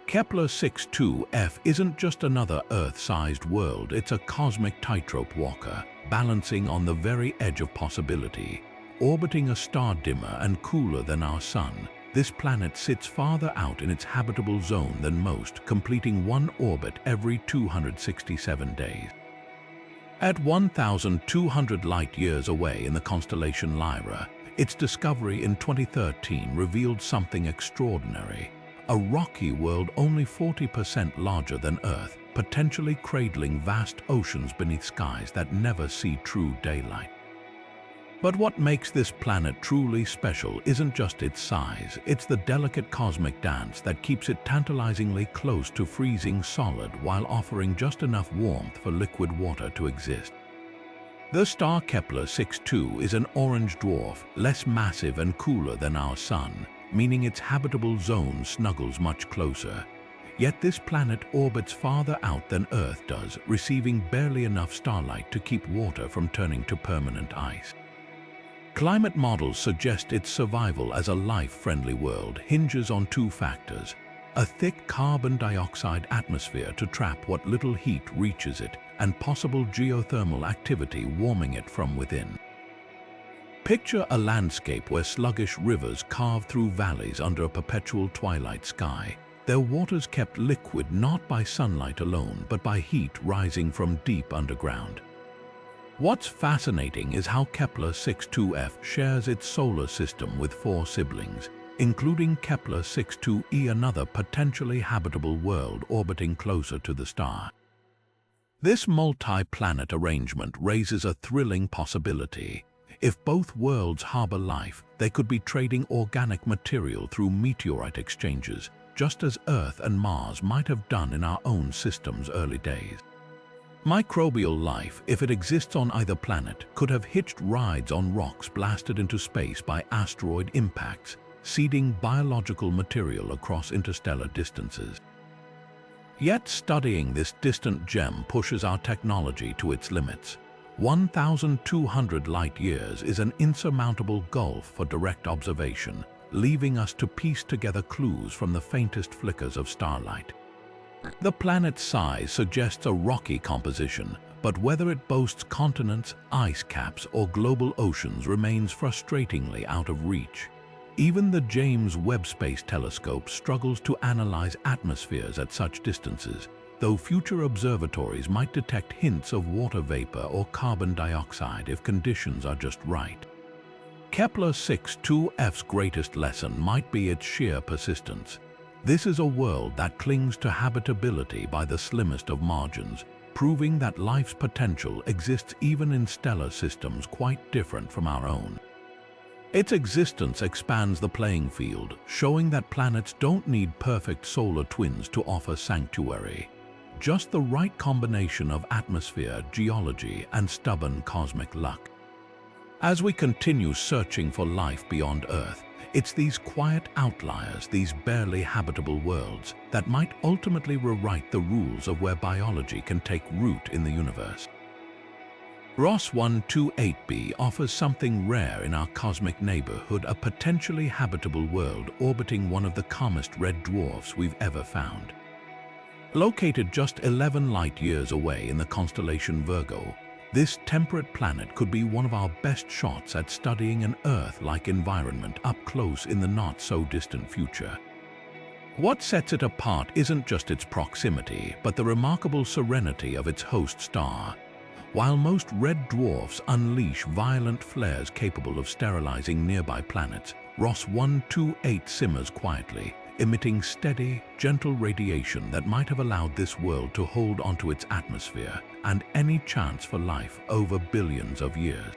Kepler 62f isn't just another Earth-sized world, it's a cosmic tightrope walker, balancing on the very edge of possibility. Orbiting a star dimmer and cooler than our Sun, this planet sits farther out in its habitable zone than most, completing one orbit every 267 days. At 1,200 light-years away in the constellation Lyra, its discovery in 2013 revealed something extraordinary. A rocky world only 40% larger than Earth, potentially cradling vast oceans beneath skies that never see true daylight. But what makes this planet truly special isn't just its size, it's the delicate cosmic dance that keeps it tantalizingly close to freezing solid while offering just enough warmth for liquid water to exist. The star Kepler 62 is an orange dwarf, less massive and cooler than our Sun, meaning its habitable zone snuggles much closer. Yet this planet orbits farther out than Earth does, receiving barely enough starlight to keep water from turning to permanent ice. Climate models suggest its survival as a life-friendly world hinges on two factors: a thick carbon dioxide atmosphere to trap what little heat reaches it, and possible geothermal activity warming it from within. Picture a landscape where sluggish rivers carve through valleys under a perpetual twilight sky, their waters kept liquid not by sunlight alone but by heat rising from deep underground. What's fascinating is how Kepler 62f shares its solar system with 4 siblings, including Kepler 62e, another potentially habitable world orbiting closer to the star. This multi-planet arrangement raises a thrilling possibility. If both worlds harbor life, they could be trading organic material through meteorite exchanges, just as Earth and Mars might have done in our own system's early days. Microbial life, if it exists on either planet, could have hitched rides on rocks blasted into space by asteroid impacts, seeding biological material across interstellar distances. Yet studying this distant gem pushes our technology to its limits. 1,200 light-years is an insurmountable gulf for direct observation, leaving us to piece together clues from the faintest flickers of starlight. The planet's size suggests a rocky composition, but whether it boasts continents, ice caps, or global oceans remains frustratingly out of reach. Even the James Webb Space Telescope struggles to analyze atmospheres at such distances, though future observatories might detect hints of water vapor or carbon dioxide if conditions are just right. Kepler 62f's greatest lesson might be its sheer persistence. This is a world that clings to habitability by the slimmest of margins, proving that life's potential exists even in stellar systems quite different from our own. Its existence expands the playing field, showing that planets don't need perfect solar twins to offer sanctuary. Just the right combination of atmosphere, geology, and stubborn cosmic luck. As we continue searching for life beyond Earth, It's these quiet outliers, these barely habitable worlds, that might ultimately rewrite the rules of where biology can take root in the universe. Ross 128b offers something rare in our cosmic neighborhood, a potentially habitable world orbiting one of the calmest red dwarfs we've ever found. Located just 11 light-years away in the constellation Virgo, this temperate planet could be one of our best shots at studying an Earth-like environment up close in the not-so-distant future. What sets it apart isn't just its proximity, but the remarkable serenity of its host star. While most red dwarfs unleash violent flares capable of sterilizing nearby planets, Ross 128 simmers quietly, emitting steady, gentle radiation that might have allowed this world to hold onto its atmosphere and any chance for life over billions of years.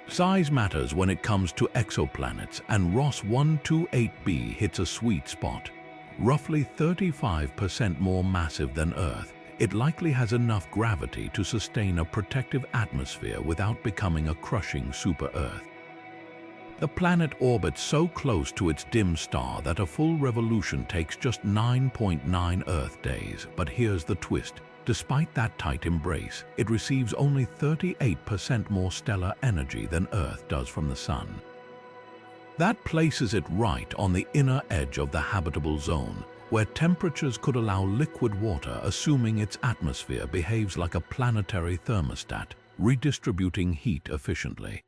Size matters when it comes to exoplanets, and Ross 128b hits a sweet spot. Roughly 35% more massive than Earth, it likely has enough gravity to sustain a protective atmosphere without becoming a crushing super-Earth. The planet orbits so close to its dim star that a full revolution takes just 9.9 Earth days. But here's the twist. Despite that tight embrace, it receives only 38% more stellar energy than Earth does from the Sun. That places it right on the inner edge of the habitable zone, where temperatures could allow liquid water, assuming its atmosphere behaves like a planetary thermostat, redistributing heat efficiently.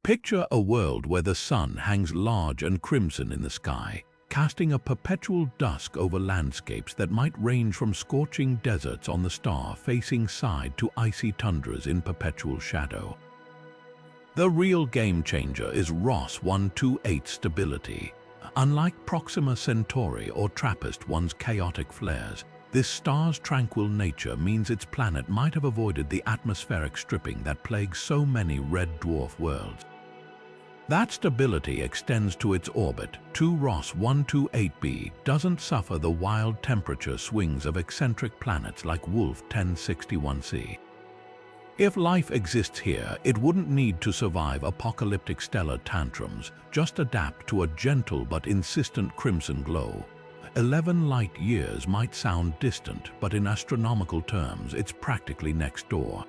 Picture a world where the sun hangs large and crimson in the sky, casting a perpetual dusk over landscapes that might range from scorching deserts on the star-facing side to icy tundras in perpetual shadow. The real game-changer is Ross 128's stability. Unlike Proxima Centauri or TRAPPIST-1's chaotic flares, this star's tranquil nature means its planet might have avoided the atmospheric stripping that plagues so many red dwarf worlds. That stability extends to its orbit. Ross 128b doesn't suffer the wild temperature swings of eccentric planets like Wolf 1061c. If life exists here, it wouldn't need to survive apocalyptic stellar tantrums, just adapt to a gentle but insistent crimson glow. 11 light-years might sound distant, but in astronomical terms, it's practically next door.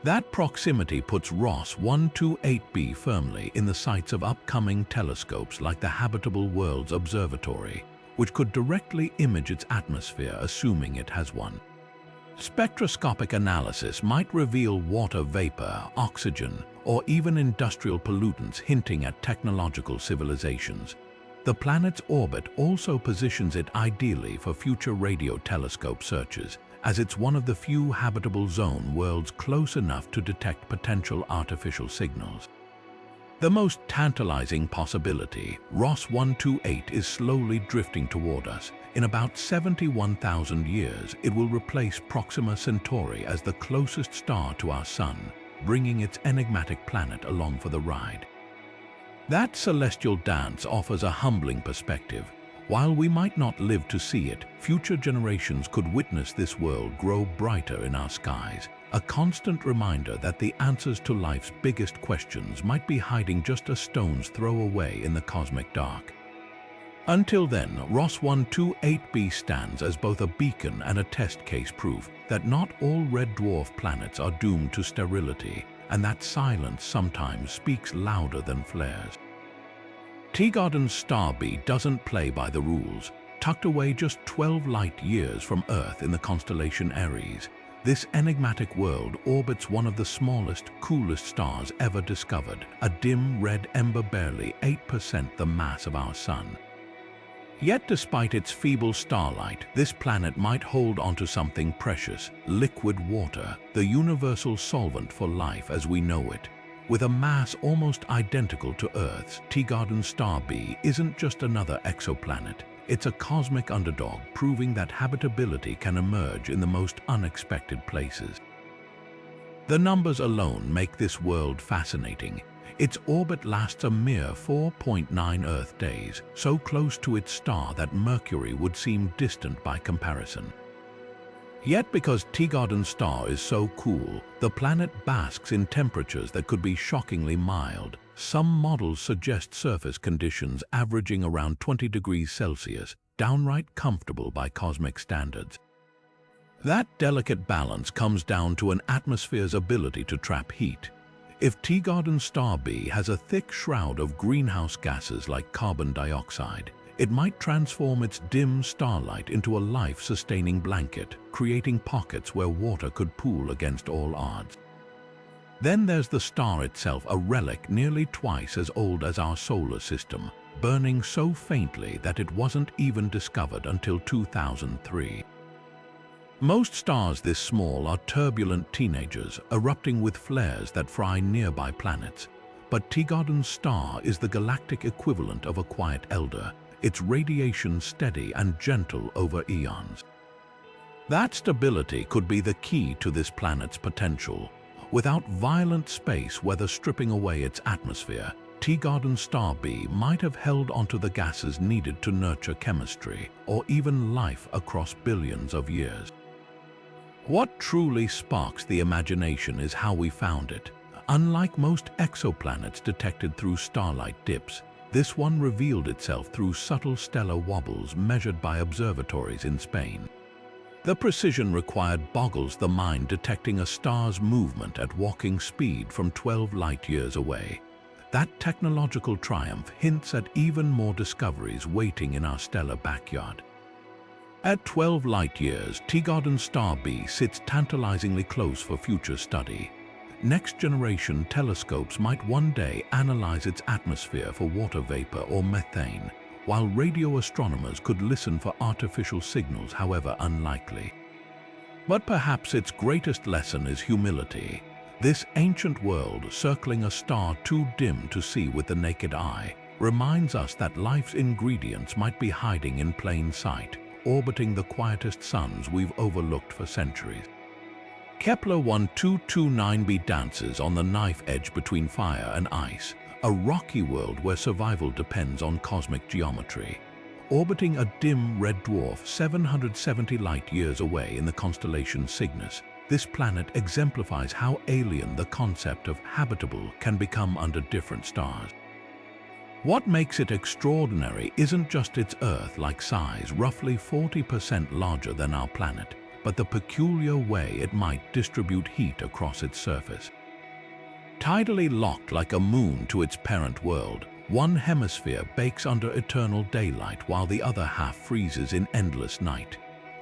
That proximity puts Ross 128b firmly in the sights of upcoming telescopes like the Habitable Worlds Observatory, which could directly image its atmosphere, assuming it has one. Spectroscopic analysis might reveal water vapor, oxygen, or even industrial pollutants hinting at technological civilizations. The planet's orbit also positions it ideally for future radio telescope searches, as it's one of the few habitable zone worlds close enough to detect potential artificial signals. The most tantalizing possibility, Ross 128 is slowly drifting toward us. In about 71,000 years, it will replace Proxima Centauri as the closest star to our Sun, bringing its enigmatic planet along for the ride. That celestial dance offers a humbling perspective. While we might not live to see it, future generations could witness this world grow brighter in our skies, a constant reminder that the answers to life's biggest questions might be hiding just a stone's throw away in the cosmic dark. Until then, Ross 128b stands as both a beacon and a test case proof that not all red dwarf planets are doomed to sterility, and that silence sometimes speaks louder than flares. Teegarden's star B doesn't play by the rules. Tucked away just 12 light-years from Earth in the constellation Aries, this enigmatic world orbits one of the smallest, coolest stars ever discovered, a dim red ember barely 8% the mass of our Sun. Yet despite its feeble starlight, this planet might hold onto something precious: liquid water, the universal solvent for life as we know it. With a mass almost identical to Earth's, Teegarden's star B isn't just another exoplanet. It's a cosmic underdog, proving that habitability can emerge in the most unexpected places. The numbers alone make this world fascinating. Its orbit lasts a mere 4.9 Earth days, so close to its star that Mercury would seem distant by comparison. Yet because Teegarden's star is so cool, the planet basks in temperatures that could be shockingly mild. Some models suggest surface conditions averaging around 20 degrees Celsius, downright comfortable by cosmic standards. That delicate balance comes down to an atmosphere's ability to trap heat. If Teegarden's star B has a thick shroud of greenhouse gases like carbon dioxide, it might transform its dim starlight into a life-sustaining blanket, creating pockets where water could pool against all odds. Then there's the star itself, a relic nearly twice as old as our solar system, burning so faintly that it wasn't even discovered until 2003. Most stars this small are turbulent teenagers, erupting with flares that fry nearby planets. But Teegarden's star is the galactic equivalent of a quiet elder, its radiation steady and gentle over eons. That stability could be the key to this planet's potential. Without violent space weather stripping away its atmosphere, Teegarden's star B might have held onto the gases needed to nurture chemistry, or even life across billions of years. What truly sparks the imagination is how we found it. Unlike most exoplanets detected through starlight dips, this one revealed itself through subtle stellar wobbles measured by observatories in Spain. The precision required boggles the mind, detecting a star's movement at walking speed from 12 light-years away. That technological triumph hints at even more discoveries waiting in our stellar backyard. At 12 light-years, Teegarden's star B sits tantalizingly close for future study. Next-generation telescopes might one day analyze its atmosphere for water vapor or methane, while radio astronomers could listen for artificial signals, however unlikely. But perhaps its greatest lesson is humility. This ancient world, circling a star too dim to see with the naked eye, reminds us that life's ingredients might be hiding in plain sight, orbiting the quietest suns we've overlooked for centuries. Kepler 1229b dances on the knife edge between fire and ice, a rocky world where survival depends on cosmic geometry. Orbiting a dim red dwarf 770 light-years away in the constellation Cygnus, this planet exemplifies how alien the concept of habitable can become under different stars. What makes it extraordinary isn't just its Earth-like size, roughly 40% larger than our planet, but the peculiar way it might distribute heat across its surface. Tidally locked like a moon to its parent world, one hemisphere bakes under eternal daylight while the other half freezes in endless night.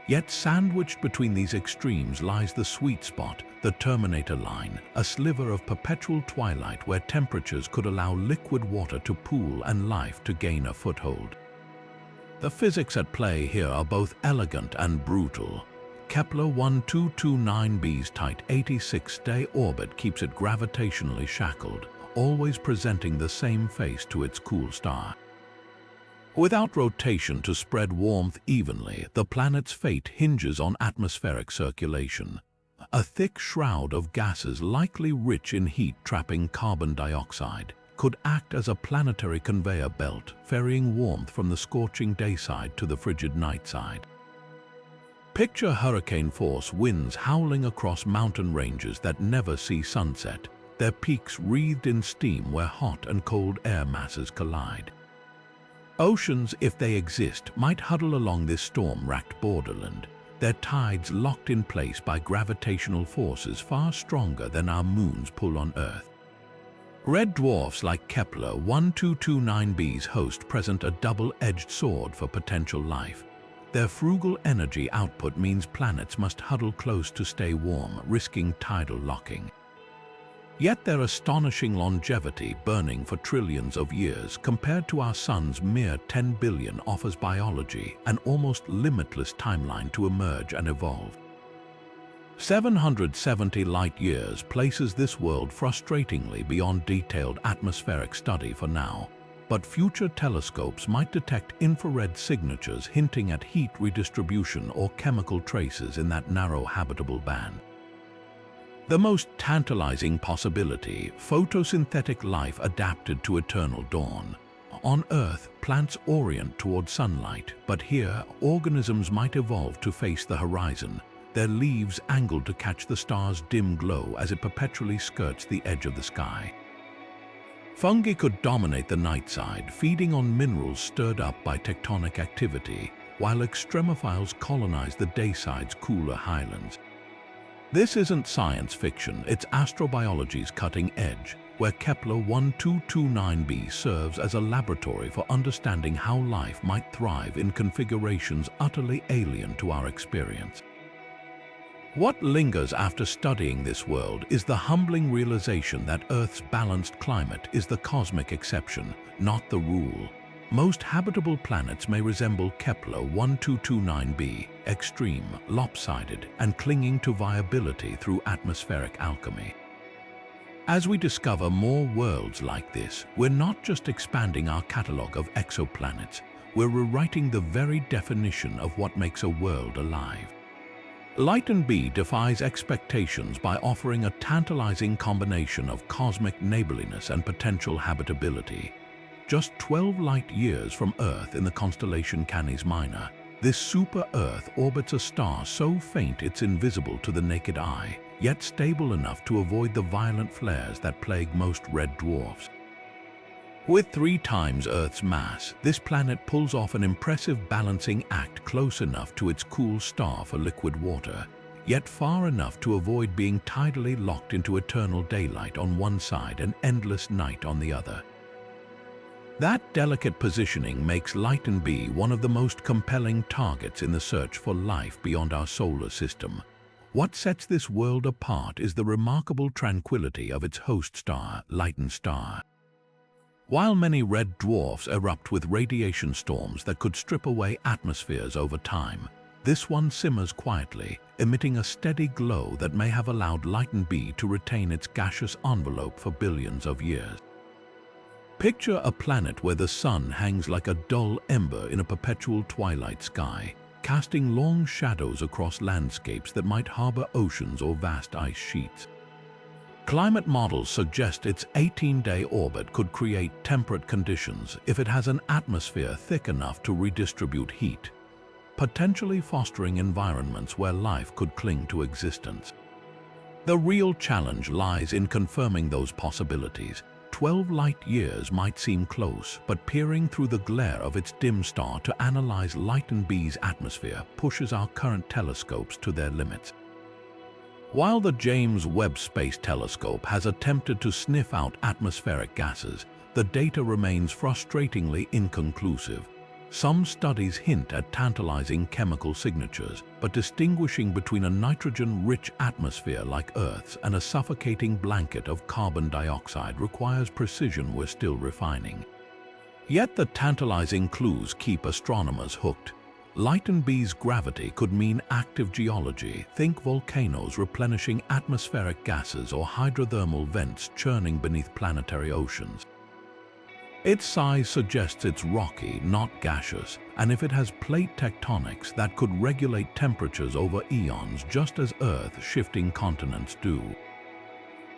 Yet sandwiched between these extremes lies the sweet spot, the Terminator line, a sliver of perpetual twilight where temperatures could allow liquid water to pool and life to gain a foothold. The physics at play here are both elegant and brutal. Kepler 1229b's tight 86-day orbit keeps it gravitationally shackled, always presenting the same face to its cool star. Without rotation to spread warmth evenly, the planet's fate hinges on atmospheric circulation. A thick shroud of gases likely rich in heat-trapping carbon dioxide could act as a planetary conveyor belt, ferrying warmth from the scorching dayside to the frigid nightside. Picture hurricane-force winds howling across mountain ranges that never see sunset, their peaks wreathed in steam where hot and cold air masses collide. Oceans, if they exist, might huddle along this storm-racked borderland, their tides locked in place by gravitational forces far stronger than our moon's pull on Earth. Red dwarfs like Kepler 1229b's host present a double-edged sword for potential life. Their frugal energy output means planets must huddle close to stay warm, risking tidal locking. Yet their astonishing longevity, burning for trillions of years, compared to our sun's mere 10 billion, offers biology an almost limitless timeline to emerge and evolve. 770 light-years places this world frustratingly beyond detailed atmospheric study for now, but future telescopes might detect infrared signatures hinting at heat redistribution or chemical traces in that narrow habitable band. The most tantalizing possibility, photosynthetic life adapted to eternal dawn. On Earth, plants orient toward sunlight, but here, organisms might evolve to face the horizon, their leaves angled to catch the star's dim glow as it perpetually skirts the edge of the sky. Fungi could dominate the night side, feeding on minerals stirred up by tectonic activity, while extremophiles colonize the dayside's cooler highlands. This isn't science fiction, it's astrobiology's cutting edge, where Kepler 1229b serves as a laboratory for understanding how life might thrive in configurations utterly alien to our experience. What lingers after studying this world is the humbling realization that Earth's balanced climate is the cosmic exception, not the rule. Most habitable planets may resemble Kepler 1229b, extreme, lopsided, and clinging to viability through atmospheric alchemy. As we discover more worlds like this, we're not just expanding our catalogue of exoplanets, we're rewriting the very definition of what makes a world alive. Lighten B defies expectations by offering a tantalizing combination of cosmic neighborliness and potential habitability. Just 12 light-years from Earth in the constellation Canis Minor, this super-Earth orbits a star so faint it's invisible to the naked eye, yet stable enough to avoid the violent flares that plague most red dwarfs. With 3 times Earth's mass, this planet pulls off an impressive balancing act close enough to its cool star for liquid water, yet far enough to avoid being tidally locked into eternal daylight on one side and endless night on the other. That delicate positioning makes Lighten B one of the most compelling targets in the search for life beyond our solar system. What sets this world apart is the remarkable tranquility of its host star, Lighten Star. While many red dwarfs erupt with radiation storms that could strip away atmospheres over time, this one simmers quietly, emitting a steady glow that may have allowed Lighten B to retain its gaseous envelope for billions of years. Picture a planet where the sun hangs like a dull ember in a perpetual twilight sky, casting long shadows across landscapes that might harbor oceans or vast ice sheets. Climate models suggest its 18-day orbit could create temperate conditions if it has an atmosphere thick enough to redistribute heat, potentially fostering environments where life could cling to existence. The real challenge lies in confirming those possibilities. 12 light-years might seem close, but peering through the glare of its dim star to analyze Lighten B's atmosphere pushes our current telescopes to their limits. While the James Webb Space Telescope has attempted to sniff out atmospheric gases, the data remains frustratingly inconclusive. Some studies hint at tantalizing chemical signatures, but distinguishing between a nitrogen-rich atmosphere like Earth's and a suffocating blanket of carbon dioxide requires precision we're still refining. Yet the tantalizing clues keep astronomers hooked. Lighten B's gravity could mean active geology, think volcanoes replenishing atmospheric gases or hydrothermal vents churning beneath planetary oceans. Its size suggests it's rocky, not gaseous, and if it has plate tectonics that could regulate temperatures over eons just as Earth-shifting continents do.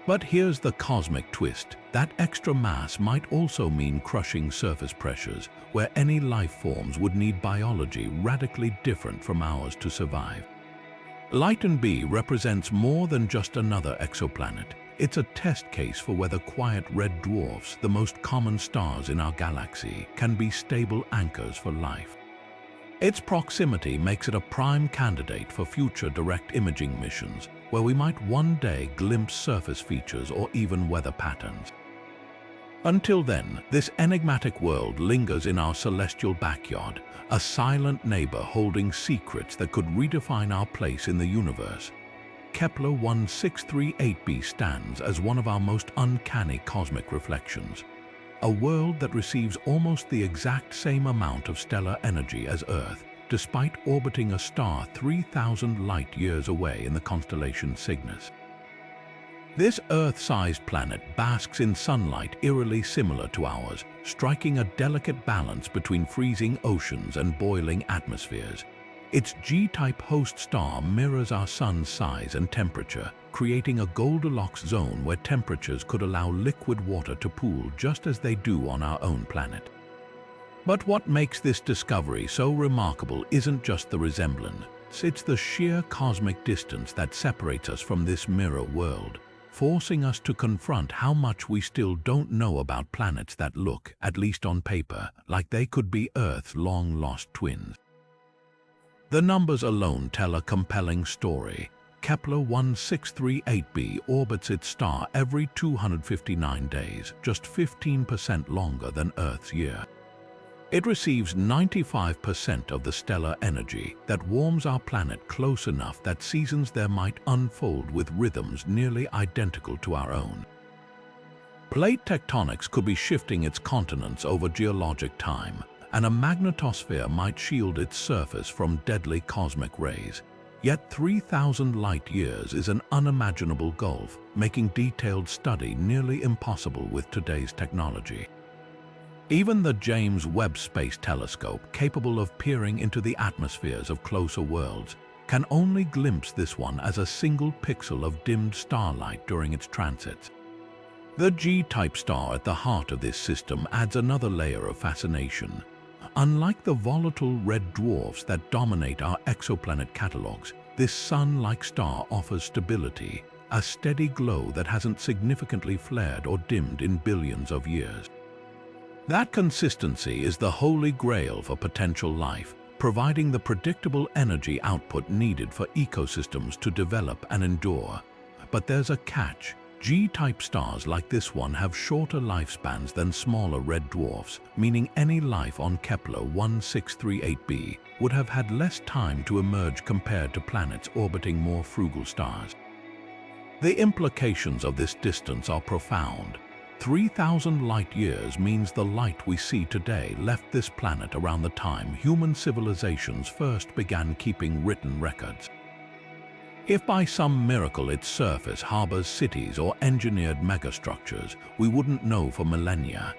But here's the cosmic twist. That extra mass might also mean crushing surface pressures, where any life forms would need biology radically different from ours to survive. Lighten B represents more than just another exoplanet. It's a test case for whether quiet red dwarfs, the most common stars in our galaxy, can be stable anchors for life. Its proximity makes it a prime candidate for future direct imaging missions, where we might one day glimpse surface features or even weather patterns. Until then, this enigmatic world lingers in our celestial backyard, a silent neighbor holding secrets that could redefine our place in the universe. Kepler 1638b stands as one of our most uncanny cosmic reflections. A world that receives almost the exact same amount of stellar energy as Earth, despite orbiting a star 3,000 light-years away in the constellation Cygnus. This Earth-sized planet basks in sunlight eerily similar to ours, striking a delicate balance between freezing oceans and boiling atmospheres. Its G-type host star mirrors our sun's size and temperature, creating a Goldilocks zone where temperatures could allow liquid water to pool just as they do on our own planet. But what makes this discovery so remarkable isn't just the resemblance. It's the sheer cosmic distance that separates us from this mirror world, forcing us to confront how much we still don't know about planets that look, at least on paper, like they could be Earth's long-lost twins. The numbers alone tell a compelling story. Kepler 1638b orbits its star every 259 days, just 15% longer than Earth's year. It receives 95% of the stellar energy that warms our planet close enough that seasons there might unfold with rhythms nearly identical to our own. Plate tectonics could be shifting its continents over geologic time, and a magnetosphere might shield its surface from deadly cosmic rays. Yet 3,000 light-years is an unimaginable gulf, making detailed study nearly impossible with today's technology. Even the James Webb Space Telescope, capable of peering into the atmospheres of closer worlds, can only glimpse this one as a single pixel of dimmed starlight during its transits. The G-type star at the heart of this system adds another layer of fascination. Unlike the volatile red dwarfs that dominate our exoplanet catalogues, this sun-like star offers stability, a steady glow that hasn't significantly flared or dimmed in billions of years. That consistency is the holy grail for potential life, providing the predictable energy output needed for ecosystems to develop and endure. But there's a catch. G-type stars like this one have shorter lifespans than smaller red dwarfs, meaning any life on Kepler 1638b would have had less time to emerge compared to planets orbiting more frugal stars. The implications of this distance are profound. 3,000 light-years means the light we see today left this planet around the time human civilizations first began keeping written records. If by some miracle its surface harbors cities or engineered megastructures we wouldn't know for millennia,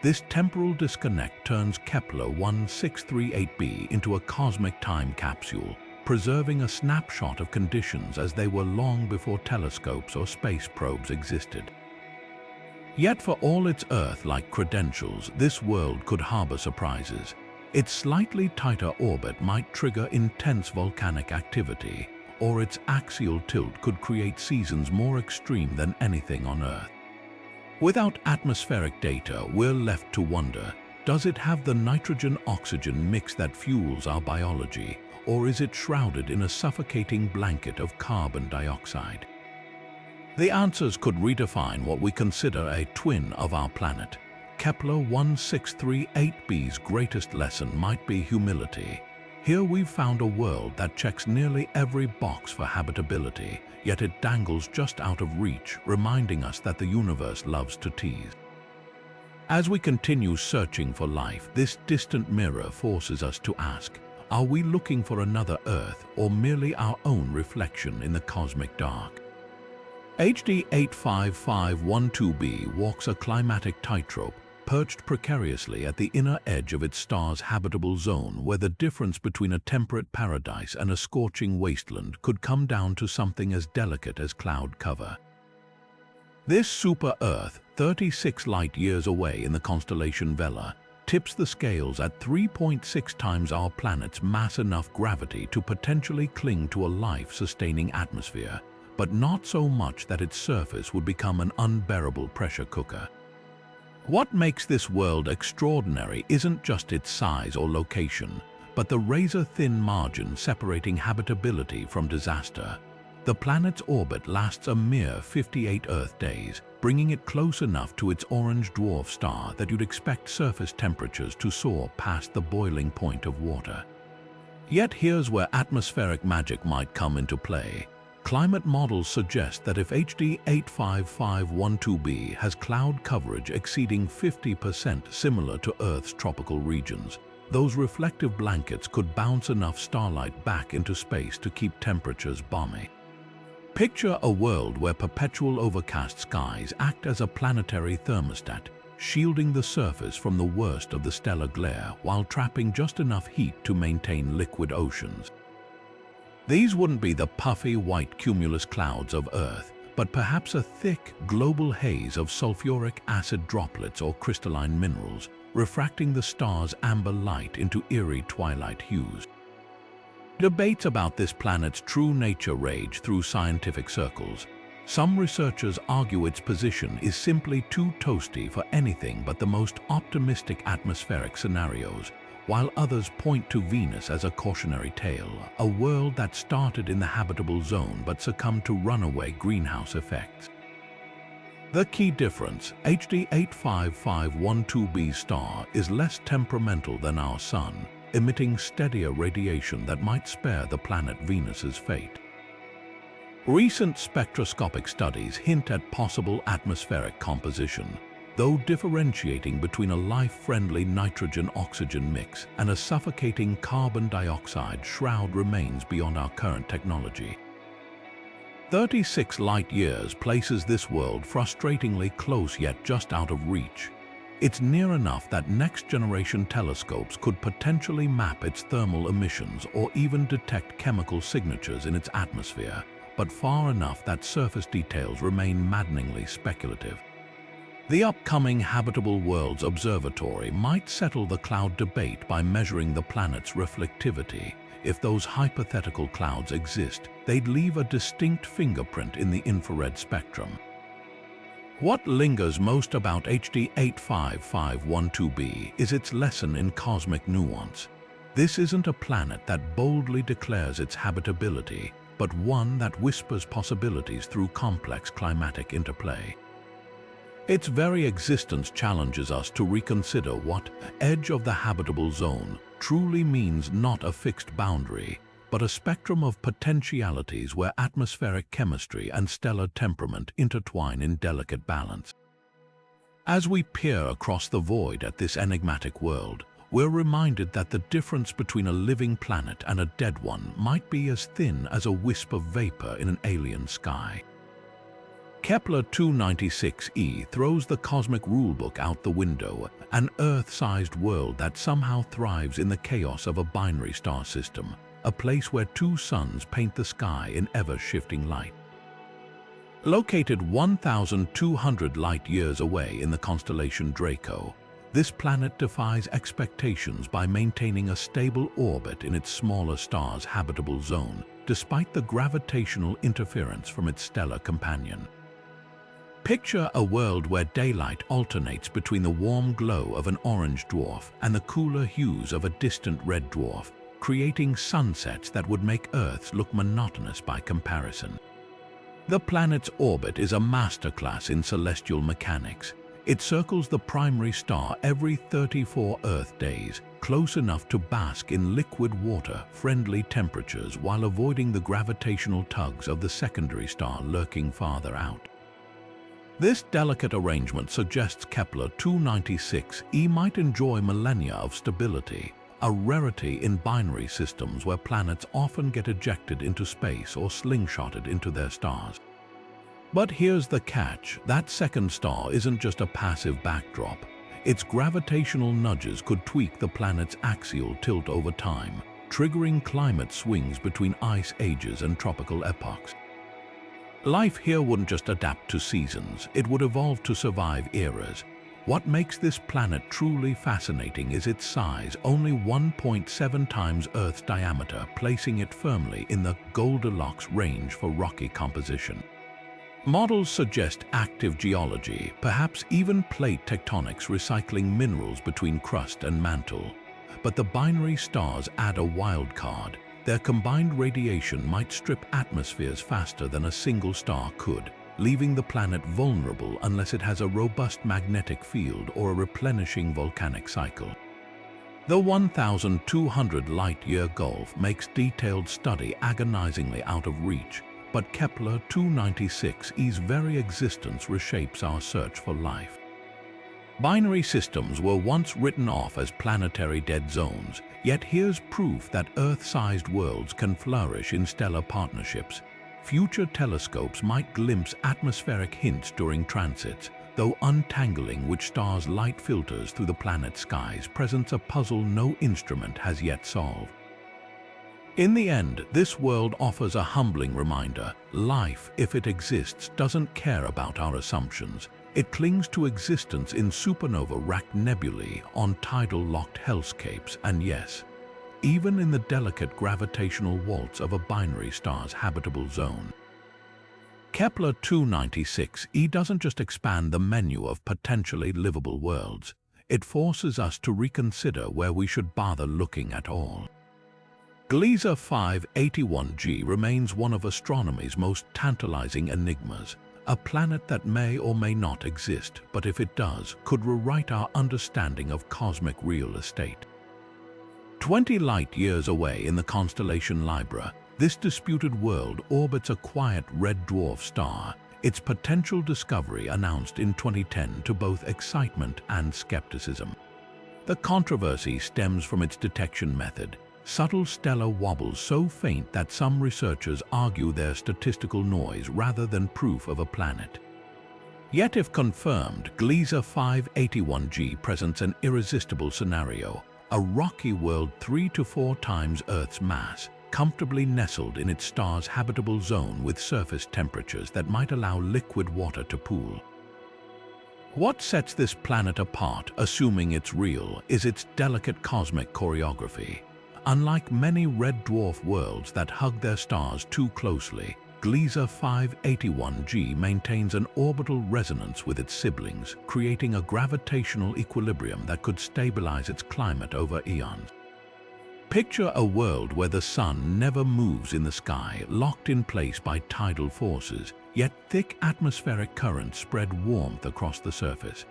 this temporal disconnect turns Kepler 1638b into a cosmic time capsule, preserving a snapshot of conditions as they were long before telescopes or space probes existed. Yet for all its Earth-like credentials, this world could harbor surprises. Its slightly tighter orbit might trigger intense volcanic activity, or its axial tilt could create seasons more extreme than anything on Earth. Without atmospheric data, we're left to wonder, does it have the nitrogen-oxygen mix that fuels our biology, or is it shrouded in a suffocating blanket of carbon dioxide? The answers could redefine what we consider a twin of our planet. Kepler 1638b's greatest lesson might be humility. Here we've found a world that checks nearly every box for habitability, yet it dangles just out of reach, reminding us that the universe loves to tease. As we continue searching for life, this distant mirror forces us to ask, are we looking for another Earth or merely our own reflection in the cosmic dark? HD 85512b walks a climatic tightrope, perched precariously at the inner edge of its star's habitable zone, where the difference between a temperate paradise and a scorching wasteland could come down to something as delicate as cloud cover. This super-Earth, 36 light-years away in the constellation Vela, tips the scales at 3.6 times our planet's mass, enough gravity to potentially cling to a life-sustaining atmosphere, but not so much that its surface would become an unbearable pressure cooker. What makes this world extraordinary isn't just its size or location, but the razor-thin margin separating habitability from disaster. The planet's orbit lasts a mere 58 Earth days, bringing it close enough to its orange dwarf star that you'd expect surface temperatures to soar past the boiling point of water. Yet here's where atmospheric magic might come into play. Climate models suggest that if HD 85512b has cloud coverage exceeding 50% similar to Earth's tropical regions, those reflective blankets could bounce enough starlight back into space to keep temperatures balmy. Picture a world where perpetual overcast skies act as a planetary thermostat, shielding the surface from the worst of the stellar glare while trapping just enough heat to maintain liquid oceans. These wouldn't be the puffy white cumulus clouds of Earth, but perhaps a thick global haze of sulfuric acid droplets or crystalline minerals, refracting the star's amber light into eerie twilight hues. Debates about this planet's true nature rage through scientific circles. Some researchers argue its position is simply too toasty for anything but the most optimistic atmospheric scenarios, while others point to Venus as a cautionary tale, a world that started in the habitable zone but succumbed to runaway greenhouse effects. The key difference, HD 85512b star is less temperamental than our Sun, emitting steadier radiation that might spare the planet Venus's fate. Recent spectroscopic studies hint at possible atmospheric composition, though differentiating between a life-friendly nitrogen-oxygen mix and a suffocating carbon dioxide shroud remains beyond our current technology. 36 light-years places this world frustratingly close yet just out of reach. It's near enough that next-generation telescopes could potentially map its thermal emissions or even detect chemical signatures in its atmosphere, but far enough that surface details remain maddeningly speculative. The upcoming Habitable Worlds Observatory might settle the cloud debate by measuring the planet's reflectivity. If those hypothetical clouds exist, they'd leave a distinct fingerprint in the infrared spectrum. What lingers most about HD 85512b is its lesson in cosmic nuance. This isn't a planet that boldly declares its habitability, but one that whispers possibilities through complex climatic interplay. Its very existence challenges us to reconsider what edge of the habitable zone truly means, not a fixed boundary, but a spectrum of potentialities where atmospheric chemistry and stellar temperament intertwine in delicate balance. As we peer across the void at this enigmatic world, we're reminded that the difference between a living planet and a dead one might be as thin as a wisp of vapor in an alien sky. Kepler 296e throws the cosmic rulebook out the window, an Earth-sized world that somehow thrives in the chaos of a binary star system, a place where two suns paint the sky in ever-shifting light. Located 1,200 light-years away in the constellation Draco, this planet defies expectations by maintaining a stable orbit in its smaller star's habitable zone, despite the gravitational interference from its stellar companion. Picture a world where daylight alternates between the warm glow of an orange dwarf and the cooler hues of a distant red dwarf, creating sunsets that would make Earth's look monotonous by comparison. The planet's orbit is a masterclass in celestial mechanics. It circles the primary star every 34 Earth days, close enough to bask in liquid water-friendly temperatures while avoiding the gravitational tugs of the secondary star lurking farther out. This delicate arrangement suggests Kepler 296e might enjoy millennia of stability, a rarity in binary systems where planets often get ejected into space or slingshotted into their stars. But here's the catch: that second star isn't just a passive backdrop. Its gravitational nudges could tweak the planet's axial tilt over time, triggering climate swings between ice ages and tropical epochs. Life here wouldn't just adapt to seasons, it would evolve to survive eras. What makes this planet truly fascinating is its size, only 1.7 times Earth's diameter, placing it firmly in the Goldilocks range for rocky composition. Models suggest active geology, perhaps even plate tectonics recycling minerals between crust and mantle. But the binary stars add a wild card. Their combined radiation might strip atmospheres faster than a single star could, leaving the planet vulnerable unless it has a robust magnetic field or a replenishing volcanic cycle. The 1,200 light-year gulf makes detailed study agonizingly out of reach, but Kepler 296e's very existence reshapes our search for life. Binary systems were once written off as planetary dead zones, yet here's proof that Earth-sized worlds can flourish in stellar partnerships. Future telescopes might glimpse atmospheric hints during transits, though untangling which stars' light filters through the planet's skies presents a puzzle no instrument has yet solved. In the end, this world offers a humbling reminder: life, if it exists, doesn't care about our assumptions. It clings to existence in supernova-racked nebulae on tidal-locked hellscapes, and yes, even in the delicate gravitational waltz of a binary star's habitable zone. Kepler 296e doesn't just expand the menu of potentially livable worlds, it forces us to reconsider where we should bother looking at all. Gliese 581g remains one of astronomy's most tantalizing enigmas, a planet that may or may not exist, but if it does, could rewrite our understanding of cosmic real estate. 20 light-years away in the constellation Libra, this disputed world orbits a quiet red dwarf star, its potential discovery announced in 2010 to both excitement and skepticism. The controversy stems from its detection method, subtle stellar wobbles so faint that some researchers argue they're statistical noise rather than proof of a planet. Yet if confirmed, Gliese 581g presents an irresistible scenario, a rocky world 3 to 4 times Earth's mass, comfortably nestled in its star's habitable zone with surface temperatures that might allow liquid water to pool. What sets this planet apart, assuming it's real, is its delicate cosmic choreography. Unlike many red dwarf worlds that hug their stars too closely, Gliese 581g maintains an orbital resonance with its siblings, creating a gravitational equilibrium that could stabilize its climate over eons. Picture a world where the sun never moves in the sky, locked in place by tidal forces, yet thick atmospheric currents spread warmth across the surface.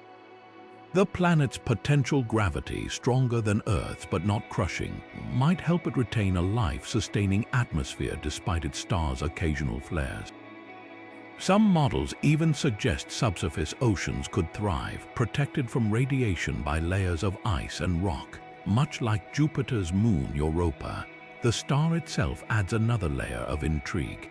The planet's potential gravity, stronger than Earth's but not crushing, might help it retain a life-sustaining atmosphere despite its star's occasional flares. Some models even suggest subsurface oceans could thrive, protected from radiation by layers of ice and rock. Much like Jupiter's moon Europa, the star itself adds another layer of intrigue.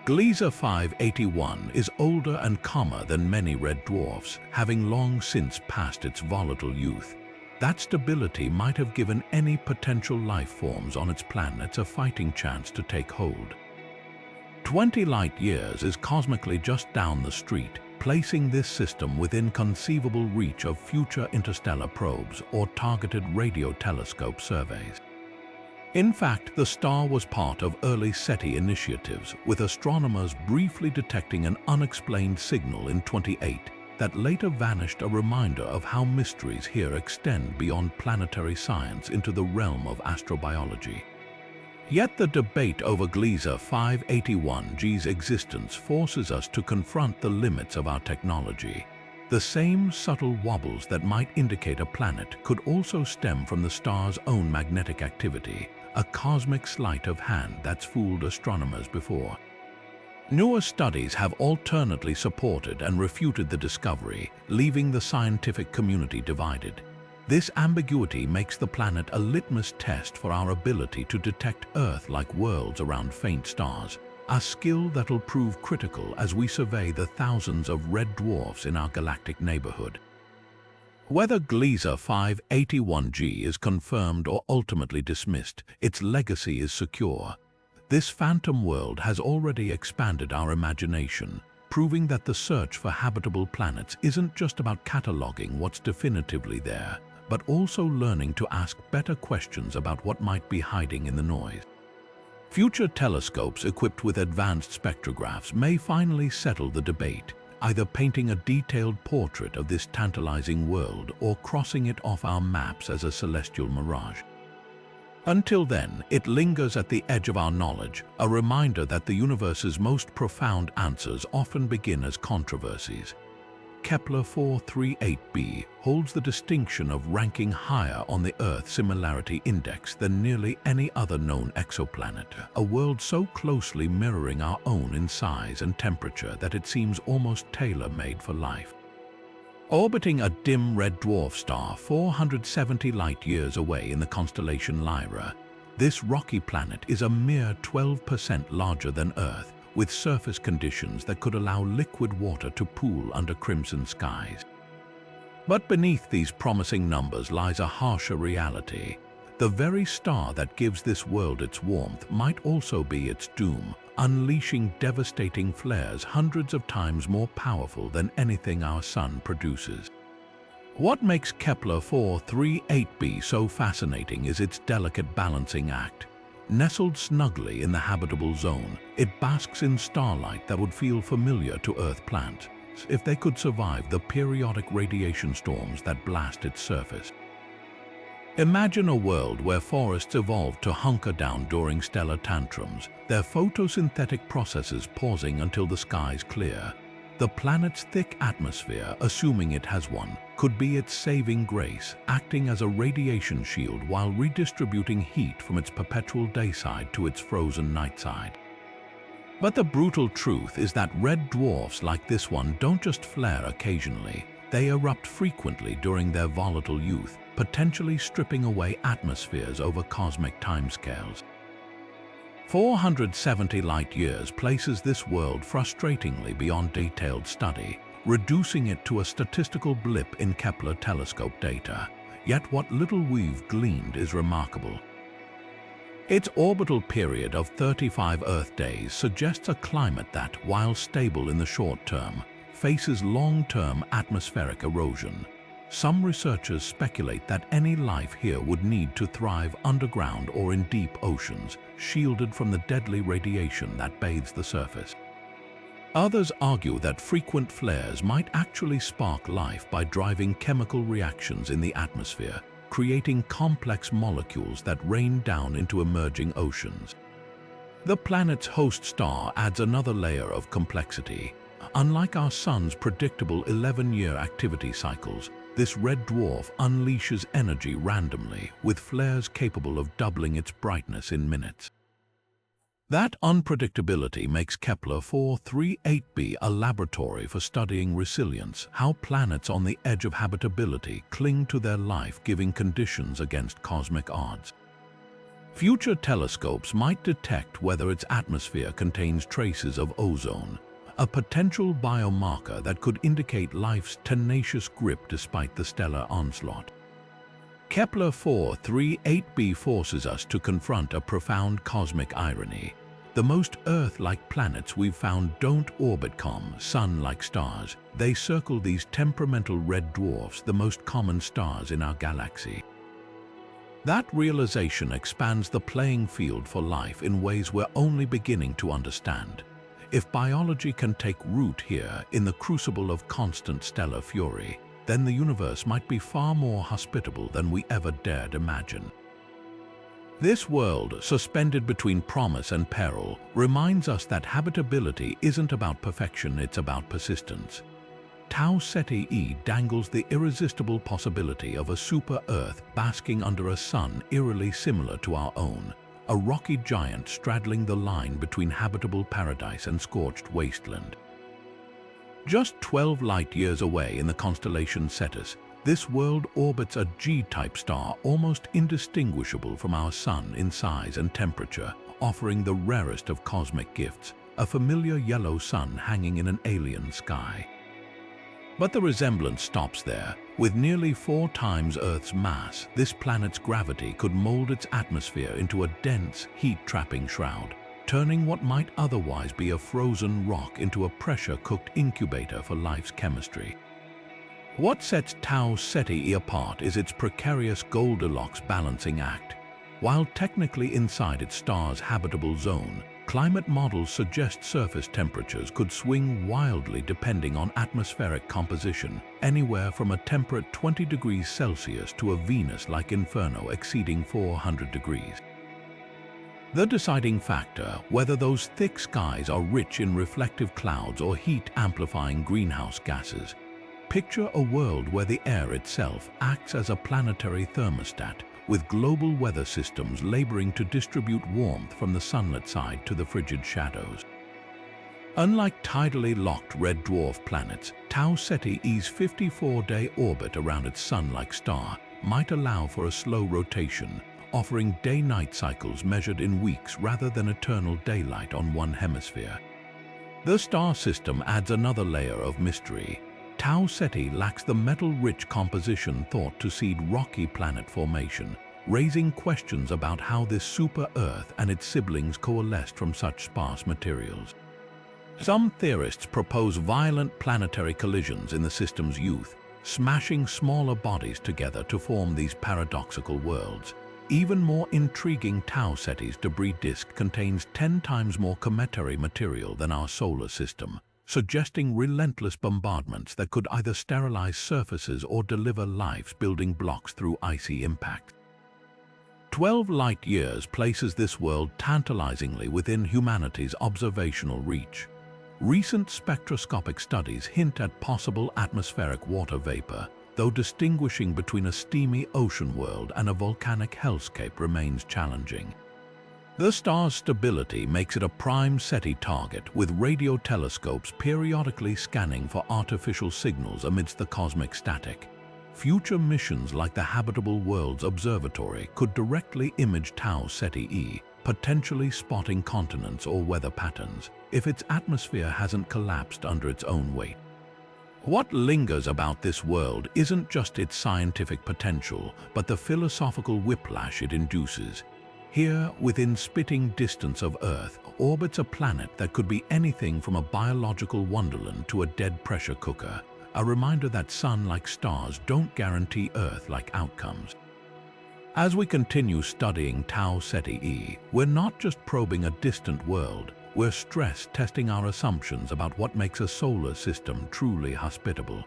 Gliese 581 is older and calmer than many red dwarfs, having long since passed its volatile youth. That stability might have given any potential life forms on its planets a fighting chance to take hold. 20 light-years is cosmically just down the street, placing this system within conceivable reach of future interstellar probes or targeted radio telescope surveys. In fact, the star was part of early SETI initiatives, with astronomers briefly detecting an unexplained signal in 2008 that later vanished, a reminder of how mysteries here extend beyond planetary science into the realm of astrobiology. Yet the debate over Gliese 581g's existence forces us to confront the limits of our technology. The same subtle wobbles that might indicate a planet could also stem from the star's own magnetic activity, a cosmic sleight of hand that's fooled astronomers before. Newer studies have alternately supported and refuted the discovery, leaving the scientific community divided. This ambiguity makes the planet a litmus test for our ability to detect Earth-like worlds around faint stars, a skill that'll prove critical as we survey the thousands of red dwarfs in our galactic neighborhood. Whether Gliese 581g is confirmed or ultimately dismissed, its legacy is secure. This phantom world has already expanded our imagination, proving that the search for habitable planets isn't just about cataloging what's definitively there, but also learning to ask better questions about what might be hiding in the noise. Future telescopes equipped with advanced spectrographs may finally settle the debate, either painting a detailed portrait of this tantalizing world or crossing it off our maps as a celestial mirage. Until then, it lingers at the edge of our knowledge, a reminder that the universe's most profound answers often begin as controversies. Kepler 438b holds the distinction of ranking higher on the Earth Similarity Index than nearly any other known exoplanet, a world so closely mirroring our own in size and temperature that it seems almost tailor-made for life. Orbiting a dim red dwarf star 470 light-years away in the constellation Lyra, this rocky planet is a mere 12% larger than Earth, with surface conditions that could allow liquid water to pool under crimson skies. But beneath these promising numbers lies a harsher reality. The very star that gives this world its warmth might also be its doom, unleashing devastating flares hundreds of times more powerful than anything our sun produces. What makes Kepler-438b so fascinating is its delicate balancing act. Nestled snugly in the habitable zone, it basks in starlight that would feel familiar to Earth planets if they could survive the periodic radiation storms that blast its surface. Imagine a world where forests evolved to hunker down during stellar tantrums, their photosynthetic processes pausing until the skies clear. The planet's thick atmosphere, assuming it has one, could be its saving grace, acting as a radiation shield while redistributing heat from its perpetual day side to its frozen night side. But the brutal truth is that red dwarfs like this one don't just flare occasionally, they erupt frequently during their volatile youth, potentially stripping away atmospheres over cosmic timescales. 470 light-years places this world frustratingly beyond detailed study, reducing it to a statistical blip in Kepler telescope data. Yet what little we've gleaned is remarkable. Its orbital period of 35 Earth days suggests a climate that, while stable in the short term, faces long-term atmospheric erosion. Some researchers speculate that any life here would need to thrive underground or in deep oceans, shielded from the deadly radiation that bathes the surface. Others argue that frequent flares might actually spark life by driving chemical reactions in the atmosphere, creating complex molecules that rain down into emerging oceans. The planet's host star adds another layer of complexity. Unlike our Sun's predictable 11-year activity cycles, this red dwarf unleashes energy randomly, with flares capable of doubling its brightness in minutes. That unpredictability makes Kepler-438b a laboratory for studying resilience, how planets on the edge of habitability cling to their life-giving conditions against cosmic odds. Future telescopes might detect whether its atmosphere contains traces of ozone, a potential biomarker that could indicate life's tenacious grip despite the stellar onslaught. Kepler-438b forces us to confront a profound cosmic irony. The most Earth-like planets we've found don't orbit Sun-like stars. They circle these temperamental red dwarfs, the most common stars in our galaxy. That realization expands the playing field for life in ways we're only beginning to understand. If biology can take root here in the crucible of constant stellar fury, then the universe might be far more hospitable than we ever dared imagine. This world, suspended between promise and peril, reminds us that habitability isn't about perfection, it's about persistence. Tau Ceti dangles the irresistible possibility of a super-Earth basking under a sun eerily similar to our own, a rocky giant straddling the line between habitable paradise and scorched wasteland. Just 12 light-years away in the constellation Cetus, this world orbits a G-type star almost indistinguishable from our Sun in size and temperature, offering the rarest of cosmic gifts, a familiar yellow sun hanging in an alien sky. But the resemblance stops there. With nearly 4 times Earth's mass, this planet's gravity could mold its atmosphere into a dense, heat-trapping shroud, turning what might otherwise be a frozen rock into a pressure-cooked incubator for life's chemistry. What sets Tau Ceti apart is its precarious Goldilocks balancing act. While technically inside its star's habitable zone, climate models suggest surface temperatures could swing wildly depending on atmospheric composition, anywhere from a temperate 20 degrees Celsius to a Venus-like inferno exceeding 400 degrees. The deciding factor, whether those thick skies are rich in reflective clouds or heat-amplifying greenhouse gases. Picture a world where the air itself acts as a planetary thermostat, with global weather systems laboring to distribute warmth from the sunlit side to the frigid shadows. Unlike tidally locked red dwarf planets, Tau Ceti's 54-day orbit around its sun-like star might allow for a slow rotation, offering day-night cycles measured in weeks rather than eternal daylight on one hemisphere. The star system adds another layer of mystery. Tau Ceti lacks the metal-rich composition thought to seed rocky planet formation, raising questions about how this super-Earth and its siblings coalesced from such sparse materials. Some theorists propose violent planetary collisions in the system's youth, smashing smaller bodies together to form these paradoxical worlds. Even more intriguing, Tau Ceti's debris disk contains 10 times more cometary material than our solar system, suggesting relentless bombardments that could either sterilize surfaces or deliver life's building blocks through icy impact. 12 light-years places this world tantalizingly within humanity's observational reach. Recent spectroscopic studies hint at possible atmospheric water vapor, though distinguishing between a steamy ocean world and a volcanic hellscape remains challenging. The star's stability makes it a prime SETI target, with radio telescopes periodically scanning for artificial signals amidst the cosmic static. Future missions like the Habitable Worlds Observatory could directly image Tau Ceti, potentially spotting continents or weather patterns, if its atmosphere hasn't collapsed under its own weight. What lingers about this world isn't just its scientific potential, but the philosophical whiplash it induces. Here, within spitting distance of Earth, orbits a planet that could be anything from a biological wonderland to a dead pressure cooker, a reminder that sun-like stars don't guarantee Earth-like outcomes. As we continue studying Tau Ceti, we're not just probing a distant world, we're stress-testing our assumptions about what makes a solar system truly hospitable.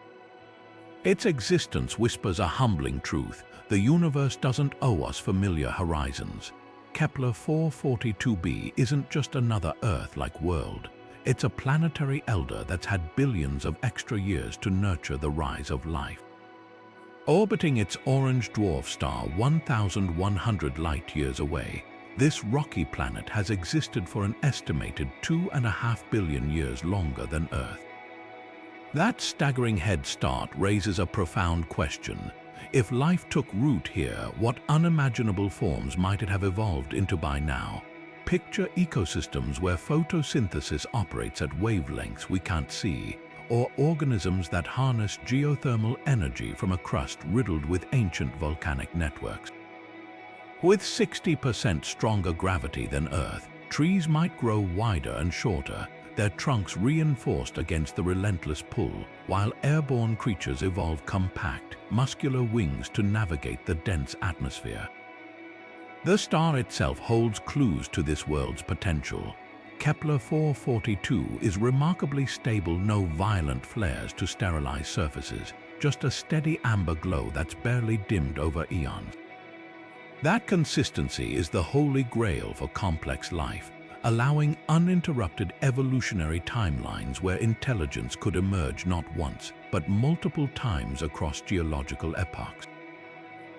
Its existence whispers a humbling truth: the universe doesn't owe us familiar horizons. Kepler 442b isn't just another Earth-like world. It's a planetary elder that's had billions of extra years to nurture the rise of life. Orbiting its orange dwarf star 1,100 light-years away, this rocky planet has existed for an estimated 2.5 billion years longer than Earth. That staggering head start raises a profound question. If life took root here, what unimaginable forms might it have evolved into by now? Picture ecosystems where photosynthesis operates at wavelengths we can't see, or organisms that harness geothermal energy from a crust riddled with ancient volcanic networks. With 60% stronger gravity than Earth, trees might grow wider and shorter, their trunks reinforced against the relentless pull, while airborne creatures evolve compact, muscular wings to navigate the dense atmosphere. The star itself holds clues to this world's potential. Kepler 442 is remarkably stable, no violent flares to sterilize surfaces, just a steady amber glow that's barely dimmed over eons. That consistency is the holy grail for complex life, allowing uninterrupted evolutionary timelines where intelligence could emerge not once, but multiple times across geological epochs.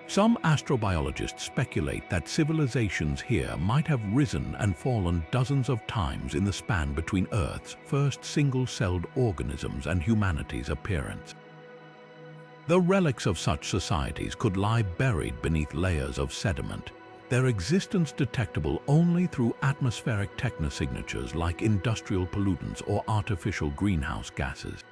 Some astrobiologists speculate that civilizations here might have risen and fallen dozens of times in the span between Earth's first single-celled organisms and humanity's appearance. The relics of such societies could lie buried beneath layers of sediment, their existence detectable only through atmospheric technosignatures like industrial pollutants or artificial greenhouse gases.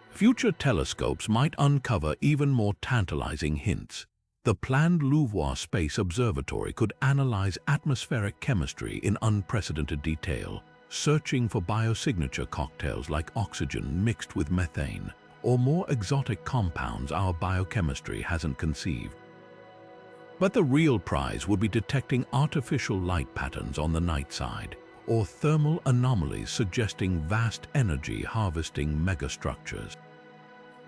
Future telescopes might uncover even more tantalizing hints. The planned Louvre Space Observatory could analyze atmospheric chemistry in unprecedented detail, searching for biosignature cocktails like oxygen mixed with methane, or more exotic compounds our biochemistry hasn't conceived. But the real prize would be detecting artificial light patterns on the night side, or thermal anomalies suggesting vast energy harvesting megastructures.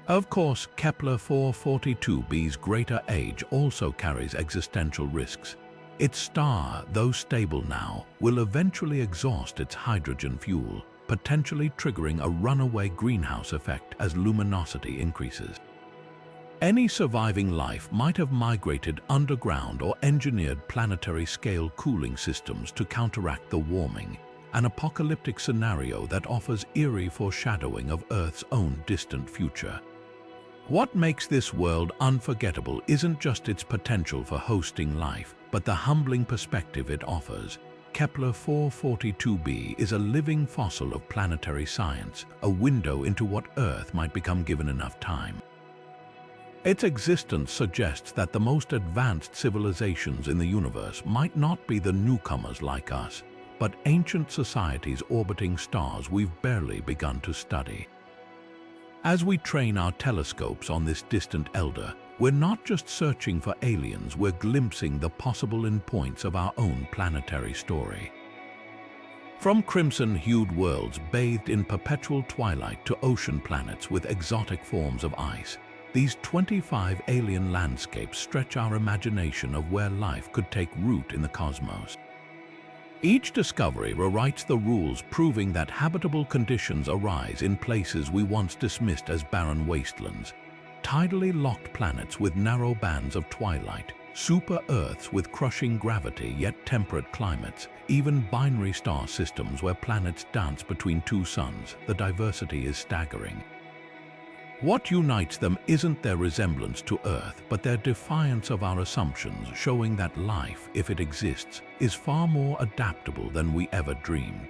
Of course, Kepler 442b's greater age also carries existential risks. Its star, though stable now, will eventually exhaust its hydrogen fuel, potentially triggering a runaway greenhouse effect as luminosity increases. Any surviving life might have migrated underground or engineered planetary-scale cooling systems to counteract the warming, an apocalyptic scenario that offers eerie foreshadowing of Earth's own distant future. What makes this world unforgettable isn't just its potential for hosting life, but the humbling perspective it offers. Kepler 442b is a living fossil of planetary science, a window into what Earth might become given enough time. Its existence suggests that the most advanced civilizations in the universe might not be the newcomers like us, but ancient societies orbiting stars we've barely begun to study. As we train our telescopes on this distant elder, we're not just searching for aliens, we're glimpsing the possible endpoints of our own planetary story. From crimson-hued worlds bathed in perpetual twilight to ocean planets with exotic forms of ice, these 25 alien landscapes stretch our imagination of where life could take root in the cosmos. Each discovery rewrites the rules, proving that habitable conditions arise in places we once dismissed as barren wastelands. Tidally locked planets with narrow bands of twilight, super-Earths with crushing gravity yet temperate climates, even binary star systems where planets dance between two suns. The diversity is staggering. What unites them isn't their resemblance to Earth, but their defiance of our assumptions, showing that life, if it exists, is far more adaptable than we ever dreamed.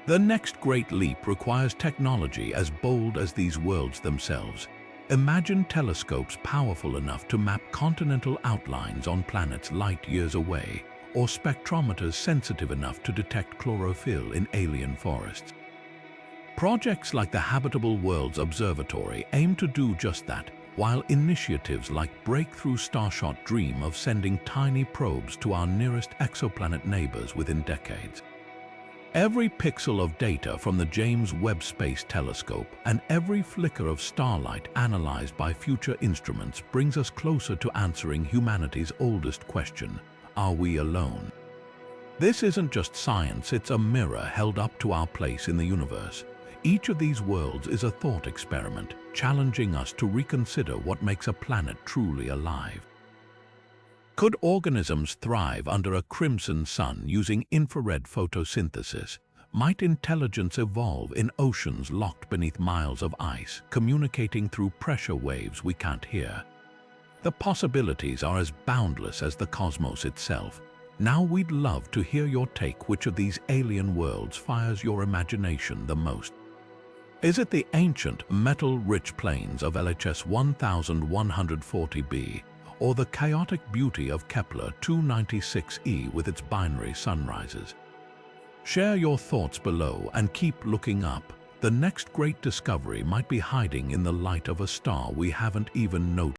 The next great leap requires technology as bold as these worlds themselves. Imagine telescopes powerful enough to map continental outlines on planets light years away, or spectrometers sensitive enough to detect chlorophyll in alien forests. Projects like the Habitable Worlds Observatory aim to do just that, while initiatives like Breakthrough Starshot dream of sending tiny probes to our nearest exoplanet neighbors within decades. Every pixel of data from the James Webb Space Telescope and every flicker of starlight analyzed by future instruments brings us closer to answering humanity's oldest question: are we alone? This isn't just science, it's a mirror held up to our place in the universe. Each of these worlds is a thought experiment, challenging us to reconsider what makes a planet truly alive. Could organisms thrive under a crimson sun using infrared photosynthesis? Might intelligence evolve in oceans locked beneath miles of ice, communicating through pressure waves we can't hear? The possibilities are as boundless as the cosmos itself. Now we'd love to hear your take. Which of these alien worlds fires your imagination the most? Is it the ancient, metal-rich plains of LHS 1140b, or the chaotic beauty of Kepler 296e with its binary sunrises? Share your thoughts below and keep looking up. The next great discovery might be hiding in the light of a star we haven't even noticed.